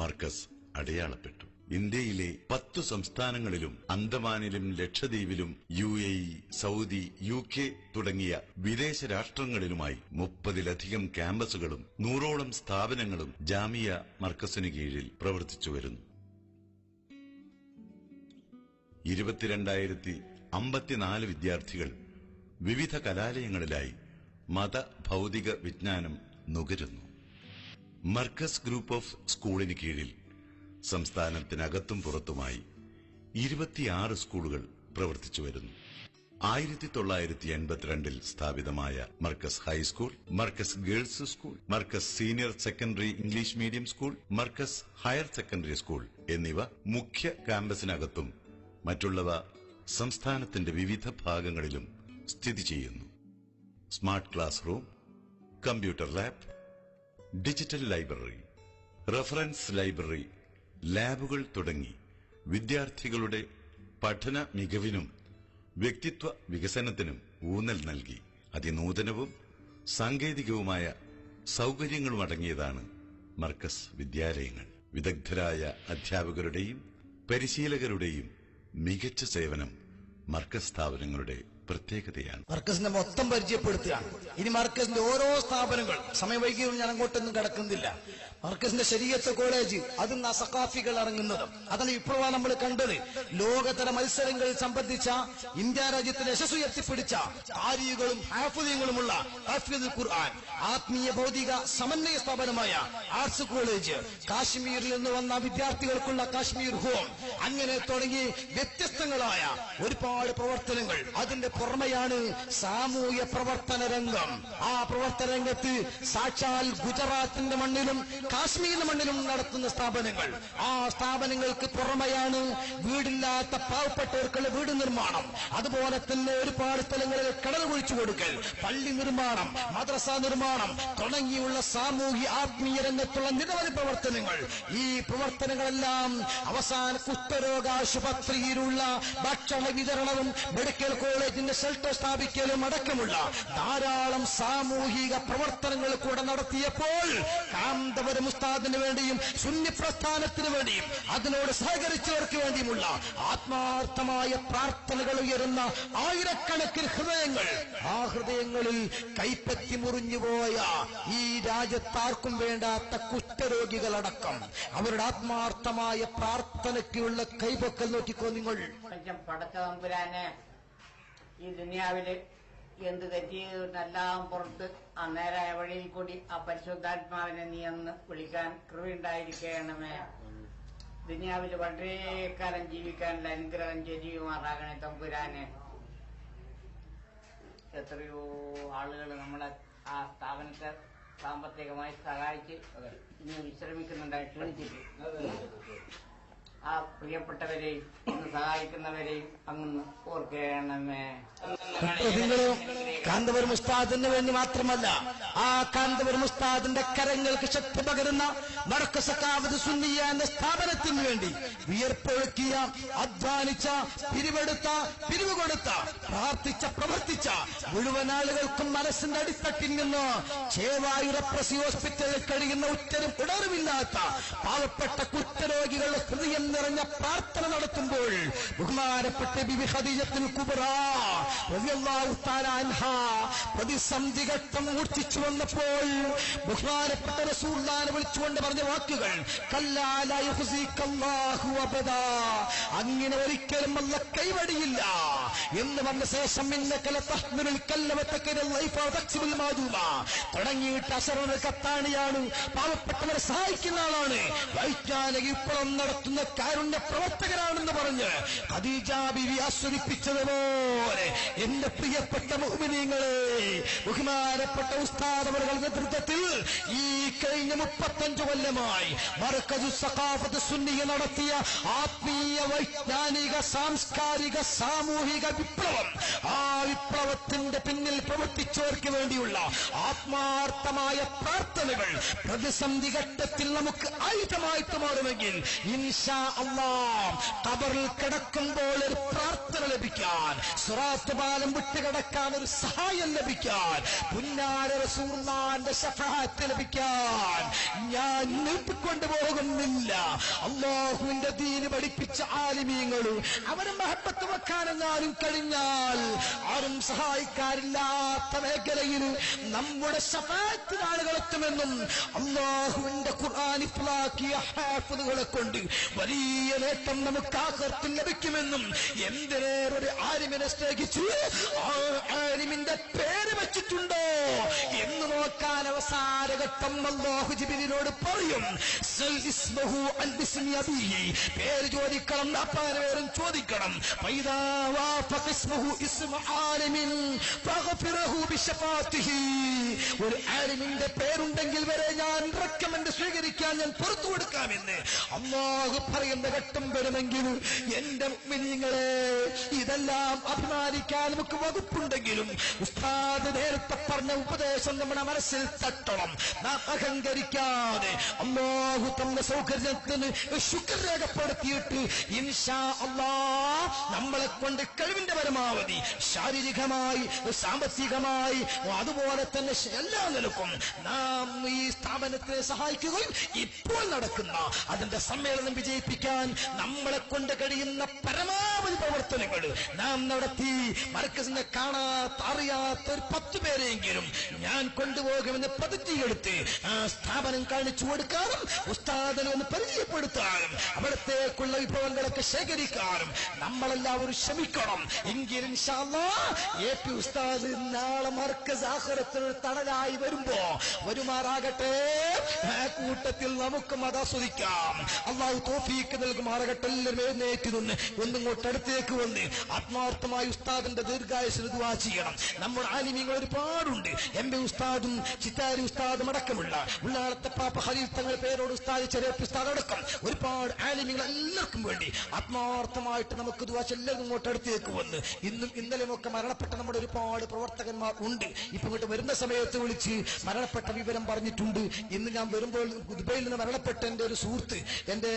മർക്കസ് അടയാളപ്പെട്ടു. ഇന്ത്യയിലെ 10 സംസ്ഥാനങ്ങളിലും അന്തമാനിലും ലക്ഷദ്വീപിലും UAE, സൗദി, UK തുടങ്ങിയ വിദേശ രാഷ്ട്രങ്ങളിലുമായി 30-ലധികം ക്യാമ്പസുകളും 100ഓളം സ്ഥാപനങ്ങളും ജാമിയ മർക്കസിന് കീഴിൽ പ്രവർത്തിച്ചു വരുന്നു. 22,054 വിദ്യാർത്ഥികൾ വിവിധ കലാലയങ്ങളിലായി മത ഭൗതിക വിജ്ഞാനം നുകരുന്നു. മർക്കസ് ഗ്രൂപ്പ് ഓഫ് സ്കൂളിന് കീഴിൽ സംസ്ഥാനത്തിനകത്തും പുറത്തുമായി 26 സ്കൂളുകൾ പ്രവർത്തിച്ചു വരുന്നു. 1982 സ്ഥാപിതമായ Markaz high school, Markaz girls school, Markaz senior secondary English medium school, Markaz higher secondary school എന്നിവ മുഖ്യ ക്യാമ്പസിനകത്തും മറ്റുള്ളവ സംസ്ഥാനത്തിന്റെ വിവിധ ഭാഗങ്ങളിലും സ്ഥിതി ചെയ്യുന്നു. Smart class room, computer lab, digital library, reference library, ലാബുകൾ തുടങ്ങി വിദ്യാർത്ഥികളുടെ പഠന മികവിനും വ്യക്തിത്വ വികസനത്തിനും ഊന്നൽ നൽകി അതിനൂതനവും സാങ്കേതികവുമായ സൗകര്യങ്ങളുമടങ്ങിയതാണ് മർക്കസ് വിദ്യാലയങ്ങൾ. വിദഗ്ധരായ അധ്യാപകരുടെയും പരിശീലകരുടെയും മികച്ച സേവനം മർക്കസ് സ്ഥാപനങ്ങളുടെ പ്രത്യേകതയാണ്. മർക്കസിന്റെ മൊത്തം പരിചയപ്പെടുത്തുകയാണ്. ഇനി മർക്കസിന്റെ ഓരോ സ്ഥാപനങ്ങൾ സമയം വൈകിയും ഞാൻ അങ്ങോട്ടൊന്നും കടക്കുന്നില്ല. മർക്കസിന്റെ ശരീഅത്ത് കോളേജ്, അതും സഖാഫികൾ ഇറങ്ങുന്നതും അതാണ് ഇപ്പോൾ നമ്മൾ കണ്ടത്. ലോകതല മത്സരങ്ങളിൽ സംബന്ധിച്ച ഇന്ത്യ രാജ്യത്തിന് യശസ് ഉയർത്തിപ്പിടിച്ച കാരികളും ഹാഫിദുകളുമുള്ള ഹാഫിദുൽ ഖുർആൻ ആത്മീയ ഭൗതിക സമന്വയ സ്ഥാപനമായ ആർട്സ് കോളേജ്, കാശ്മീരിൽ നിന്ന് വന്ന വിദ്യാർത്ഥികൾക്കുള്ള കാശ്മീർ ഹോം, അങ്ങനെ തുടങ്ങി വ്യത്യസ്തങ്ങളായ ഒരുപാട് പ്രവർത്തനങ്ങൾ. അതിന്റെ പുറമെയാണ് സാമൂഹ്യ പ്രവർത്തന രംഗം. ആ പ്രവർത്തന രംഗത്ത് സാക്ഷാൽ ഗുജറാത്തിന്റെ മണ്ണിലും കാശ്മീർ മണ്ണിലും നടത്തുന്ന സ്ഥാപനങ്ങൾ. ആ സ്ഥാപനങ്ങൾക്ക് പുറമെയാണ് വീടില്ലാത്ത പാവപ്പെട്ടവർക്കുള്ള വീട് നിർമ്മാണം, അതുപോലെ തന്നെ ഒരുപാട് സ്ഥലങ്ങളിൽ കിണർ കുഴിച്ചു കൊടുക്കൽ, പള്ളി നിർമ്മാണം, മദ്രസ നിർമ്മാണം തുടങ്ങിയുള്ള സാമൂഹ്യ ആത്മീയ രംഗത്തുള്ള നിരവധി പ്രവർത്തനങ്ങൾ. ഈ പ്രവർത്തനങ്ങളെല്ലാം അവസാന കുഷ്ഠരോഗാശുപത്രിയിലുള്ള ഭക്ഷണ വിതരണവും മെഡിക്കൽ കോളേജിന്റെ ഷെൽട്ടർ സ്ഥാപിക്കലും അടക്കമുള്ള ധാരാളം സാമൂഹിക പ്രവർത്തനങ്ങൾ കൂടെ നടത്തിയപ്പോൾ കാന്തപുരം ഉസ്താദിന് വേണ്ടിയും സുന്നി പ്രസ്ഥാനത്തിന് വേണ്ടിയും അതിനോട് സഹകരിച്ചവർക്ക് വേണ്ടിയുമുള്ള ആത്മാർത്ഥമായ പ്രാർത്ഥനകൾ ഉയരുന്ന ആയിരക്കണക്കിന് ഹൃദയങ്ങൾ, ആ ഹൃദയങ്ങളിൽ കൈപ്പറ്റി മുറിഞ്ഞുപോയ ഈ രാജ്യത്താർക്കും വേണ്ടാത്ത കുഷ്ഠരോഗികളടക്കം അവരുടെ ആത്മാർത്ഥമായ പ്രാർത്ഥനയ്ക്കുള്ള കൈപൊക്കൽ നോക്കിക്കോ നിങ്ങൾ. പടച്ച തമ്പുരാനെ, ഈ ദുനിയാവില് എന്ത് തെറ്റിയതെല്ലാം പുറത്ത് ആ നേരായ വഴിയിൽ കൂടി ആ പരിശുദ്ധാത്മാവിനെ നീ എന്ന് വിളിക്കാൻ കൃപയുണ്ടായിരിക്കണമേ. ദുനിയാവിൽ വളരെ കാലം ജീവിക്കാനുള്ള അനുഗ്രഹം ചെയ്യുമാറാകണേ തമ്പുരാനെ. എത്രയോ ആളുകൾ നമ്മളെ ആ സ്ഥാപനത്തെ സാമ്പത്തികമായി സഹായിച്ച് ഇന്ന് വിശ്രമിക്കുന്നുണ്ടായി ക്ഷണിച്ചിട്ട് ആ പ്രിയപ്പെട്ടവരെയും ഇന്ന് സഹായിക്കുന്നവരെയും അങ്ങ് ഓർക്കണമേ. കാന്തപുരം ഉസ്താദിന് വേണ്ടി മാത്രമല്ല, ആ കാന്തപുരം ഉസ്താദിന്റെ കരങ്ങൾക്ക് ശക്തി പകരുന്ന മർക്കസ് സഖാവത്ത് സുന്നിയ എന്ന സ്ഥാപനത്തിന് വേണ്ടി വിയർപ്പൊഴുക്കിയ, അധ്വാനിച്ച, പിരിവെടുത്ത, പിരിവ് കൊടുത്ത, പ്രാർത്ഥിച്ച, പ്രവർത്തിച്ച മുഴുവൻ ആളുകൾക്കും മനസ്സിന്റെ അടിത്തട്ടിൽ നിന്ന് ചേവായൂർ പ്രസി ഹോസ്പിറ്റലിൽ കഴിയുന്ന ഉറ്റരും ഉടറുമില്ലാത്ത പാവപ്പെട്ട കുറ്റരോഗികളുടെ ഹൃദയം നിറഞ്ഞ പ്രാർത്ഥന നടത്തുമ്പോൾ ബഹുമാനപ്പെട്ട ബിബി ഖദീജത്തുൽ കുബ്ര റളിയല്ലാഹു തആല അൻഹ പ്രതിസന്ധി ഘട്ടം മൂർച്ഛിച്ചു വന്നപ്പോൾ ബഹുമാനപ്പെട്ട റസൂലുള്ളാഹിനെ വിളിച്ചുകൊണ്ട് പറഞ്ഞ വാക്കുകൾ, കല്ലാ ലാ യുഖ്സികല്ലാഹു അബദാ, അങ്ങനെ ഒരിക്കലും അല്ലാഹു കൈവടിയില്ല എന്ന് പറഞ്ഞ ശേഷം ഇന്നക ലതഹ്മിലുൽ കല്ല വതകറൽ ലൈഫ വതക്സിബുൽ മാദൂമ തുടങ്ങിയിട്ട് അശറന കത്താണിയാണ്, പാവപ്പെട്ടവരെ സഹായിക്കുന്ന ആളാണ്, വൈജ്ഞാനിക വിപ്ലവം നടത്തുന്ന കാരുണ്യ പ്രവർത്തകരാണെന്ന് പറഞ്ഞ് ഖദീജ ബിവി ആസ്വദിപ്പിച്ചതുപോലെ എന്റെ പ്രിയപ്പെട്ട മുഅ്മിനീങ്ങളെ, ബഹുമാനപ്പെട്ട ഉസ്താദ് അവരുടെ നേതൃത്വത്തിൽ ഈ കഴിഞ്ഞ 35 കൊല്ലമായി മർകസു സഖാഫത്ത് സുന്നിയ നടത്തിയ ആത്മീയ, വൈജ്ഞാനിക, സാംസ്കാരിക, സാമൂഹിക വിപ്ലവം, ആ വിപ്ലവത്തിന്റെ പിന്നിൽ പ്രവർത്തിച്ചവർക്ക് വേണ്ടിയുള്ള ആത്മാർത്ഥമായ പ്രാർത്ഥനകൾ പ്രതിസന്ധി ഘട്ടത്തിൽ നമുക്ക് ആയുധമായിട്ട് മാറുമെങ്കിൽ ഇൻഷാ അല്ലാഹ് ഖബറിൽ കിടക്കുമ്പോൾ ഒരു പ്രാർത്ഥന ലഭിക്കാൻ, സിറാത്ത് പാലം വിട്ടുകിടക്കാൻ ഒരു സഹായം ലഭിക്കാൻ, പുന്നാര റസൂലുള്ളാഹിന്റെ ശഫാഅത്ത് ലഭിക്കാൻ ഞാൻ നീട്ടിക്കൊണ്ടുപോകുന്നില്ല. അല്ലാഹുവിന്റെ ദീന് പഠിപ്പിച്ച ആലിമീങ്ങൾ അവരെ മഹബത്ത് വെക്കാനെങ്ങാനും കഴിഞ്ഞാൽ ആരും സഹായിക്കാറില്ലാത്ത മേഖലയിൽ നമ്മുടെ ശഫാഅത്തിന് ആളുകളെത്തുമെന്നും അല്ലാഹുവിന്റെ ഖുർആൻ ഇഫ്ലാക്കിയ ഹാഫിളുകളെ കൊണ്ട് വലിയ നേട്ടം നമുക്ക് ആഖിറത്തിൽ ലഭിക്കുമെന്നും എന്തിനേറെ ആലിമിനെ സ്നേഹിച്ചു ആ ആലിമിന്റെ പേര് വെച്ചിട്ടുണ്ടോ എന്ന് നോക്കാൻ അവസാനഘട്ടം അല്ലാഹു ജിബ്രീലിനോട് പറയും, സൽ ഇസ്മഹു അൻ ബിസ്മി അബീഹി, പേര് ചോദിക്കണം, അപ്പാന്റെ പേരും ചോദിക്കണം. ഫൈദാ വാഫഖ ഇസ്മഹു ഇസ്മ ആലിമിൻ ഫഗ്ഫിറഹു ബിശഫാഅതിഹി, ഒരു ആലിമിന്റെ പേരുണ്ടെങ്കിൽ വരെ ഞാൻ റെക്കമെൻഡ് സ്വീകരിക്കാൻ ഞാൻ പുറത്തു കൊടുക്കാമെന്ന് അല്ലാഹു പറയുന്ന ഘട്ടം വരുമെങ്കിൽ എന്റെ മുഅ്മിനീങ്ങളെ, ഇതെല്ലാം അഭിമാനിക്കാൻ നമുക്ക് വകുപ്പുണ്ടെങ്കിലും ഉസ്താദ് നേരത്തെ പറഞ്ഞ ഉപദേശം നമ്മുടെ മനസ്സിൽ തട്ടണം. നാം അഹങ്കരിക്കാതെ അല്ലാഹു തന്റെ സൗകര്യത്തിന് ശുക്ർ രേഖപ്പെടുത്തിയിട്ട് ഇൻഷാ അല്ലാഹ് നമ്മളെ കൊണ്ട് കഴിവിന്റെ പരമാവധി ശാരീരികമായി, സാമ്പത്തികമായി, അതുപോലെ തന്നെ എല്ലാ നിലക്കും നാം ഈ സ്ഥാപനത്തെ സഹായിക്കുകയും ഇപ്പോൾ നടക്കുന്ന അതിന്റെ സമ്മേളനം വിജയിപ്പിക്കാൻ നമ്മളെ കൊണ്ട് കഴിയുന്ന പരമാവധി പ്രവർത്തനങ്ങൾ നാം നടത്തി മർക്കസിനെ കാണാത്ത, അറിയാത്ത ഒരു 10 പേരെങ്കിലും ഞാൻ കൊണ്ടുപോകുമെന്ന് പ്രതിജ്ഞയെടുത്ത് ആ സ്ഥാപനം കാണിച്ചു കൊടുക്കാനും ഉസ്താദിനെ ഒന്ന് പരിചയപ്പെടുത്താനും അവിടത്തേക്കുള്ള വിഭവങ്ങളൊക്കെ ശേഖരിക്കാനും നമ്മളെല്ലാവരും ശ്രമിക്കണം. എങ്കിൽ ഇൻഷാ അല്ലാഹ് AP ഉസ്താദ് നാളെ മർക്കസ് ആഖിറത്തിൽ തണലായി വരുമാറാകട്ടെ. ആ കൂട്ടത്തിൽ നമുക്കും അത് ആസ്വദിക്കാം. അള്ളാഹു തൗഫീഖ് നൽകുമാറാകട്ടെ. എല്ലാവരും എഴുന്നേറ്റ് നിന്ന് ഒന്നിങ്ങോട്ട് അടുത്തേക്ക് വന്ന് ആത്മാർത്ഥമായി ഉസ്താദിന്റെ ദീർഘായുസ്സിന് ദുആ ചെയ്യണം. നമ്മുടെ ആലിമീങ്ങൾ ഒരുപാടുണ്ട്. എംബി ഉസ്താദും ചിത്താരി ഉസ്താദും അടക്കമുള്ള ഉള്ളാളത്തെ പാപ്പ ഖലീൽ തങ്ങൾ പേരോട് ഉസ്താദ് ചെറിയപ്പ ഉസ്താദ് അടക്കം ഒരുപാട് ആലിമീങ്ങൾ എല്ലാവർക്കും വേണ്ടി ആത്മാർത്ഥമായിട്ട് നമുക്ക് ദുആ ചെയ്യാം. ഇങ്ങോട്ട് അടുത്തേക്ക് വന്ന് ഇന്നും ഇന്നലെയും ഒക്കെ മരണപ്പെട്ട നമ്മുടെ ഒരുപാട് പ്രവർത്തകന്മാർ ഉണ്ട്. ഇപ്പൊ ഇങ്ങോട്ട് വരുന്ന സമയത്ത് വിളിച്ച് മരണപ്പെട്ട വിവരം പറഞ്ഞിട്ടുണ്ട്. ഇന്ന് ഞാൻ വരുമ്പോൾ ദുബൈയിൽ നിന്ന് മരണപ്പെട്ട എന്റെ ഒരു സുഹൃത്ത്, എന്റെ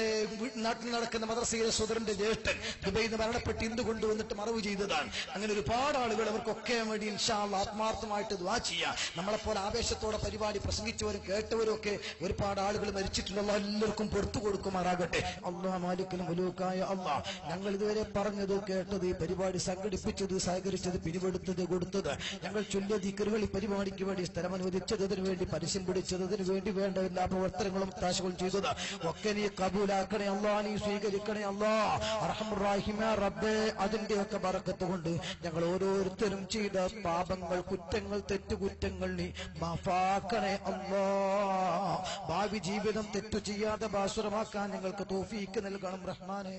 നാട്ടിൽ നടക്കുന്ന മദ്രസയിലെ സോദരന്റെ ജ്യേഷ്ഠൻ ദുബൈയിൽ നിന്ന് മരണപ്പെട്ട് ഇന്ന് കൊണ്ടുവന്നിട്ട് മറവ് ചെയ്തതാണ്. അങ്ങനെ ഒരുപാട് ആളുകൾ അവർക്കൊക്കെ വേണ്ടി ഇൻഷാ അല്ലാഹ് ആത്മാർത്ഥമായിട്ട് ദുആ ചെയ്യാം. നമ്മളെപ്പോലെ ആവേശത്തോടെ പരിപാടി പ്രസംഗിച്ചവരും കേട്ടവരും ഒക്കെ ഒരുപാട് ആളുകൾ മരിച്ചിട്ടുള്ള എല്ലാവർക്കും പുറത്തു കൊടുക്കുമാറാകട്ടെ. അല്ലാഹ് മാലിക്കലും മുലൂക്കായ അല്ലാഹ്, ഞങ്ങൾ ഇതുവരെ പറഞ്ഞത് കേട്ടത്, ഈ പരിപാടി സംഘടിപ്പിച്ചത്, സഹകരിച്ചത്, പിരിവെടുത്തത്, കൊടുത്തത്, ഞങ്ങൾ ചൊല്ലിയ ദിക്റുകൾ ഈ പരിപാടിക്ക് വേണ്ടി സ്ഥലം അനുവദിച്ചത്, അതിനു വേണ്ടി പരസ്യം പിടിച്ചത്, അതിനു വേണ്ടി വേണ്ട എല്ലാ പ്രവർത്തനങ്ങളും താശകളും ചെയ്തത് ഒക്കെ നീ കബൂലാക്കണേ അല്ലാഹ്, നീ സ്വീകരിക്കണേ അല്ലാഹ്. അർഹമുർ റഹീമായ റബ്ബേ, അതിന്റെയൊക്കെ ബറക്കത്ത് കൊണ്ട് ഞങ്ങൾ ഓരോരുത്തരും ചെയ്ത പാപങ്ങൾ, കുറ്റങ്ങൾ, തെറ്റുകുറ്റങ്ങൾ നീ മാഫാക്കണേ അല്ലാഹ്. ഭാവി ജീവിതം തെറ്റു ചെയ്യാതെ ഭാസുരമാക്കാൻ ഞങ്ങൾക്ക് തൗഫീക്ക് നൽകണം റഹ്മാനേ.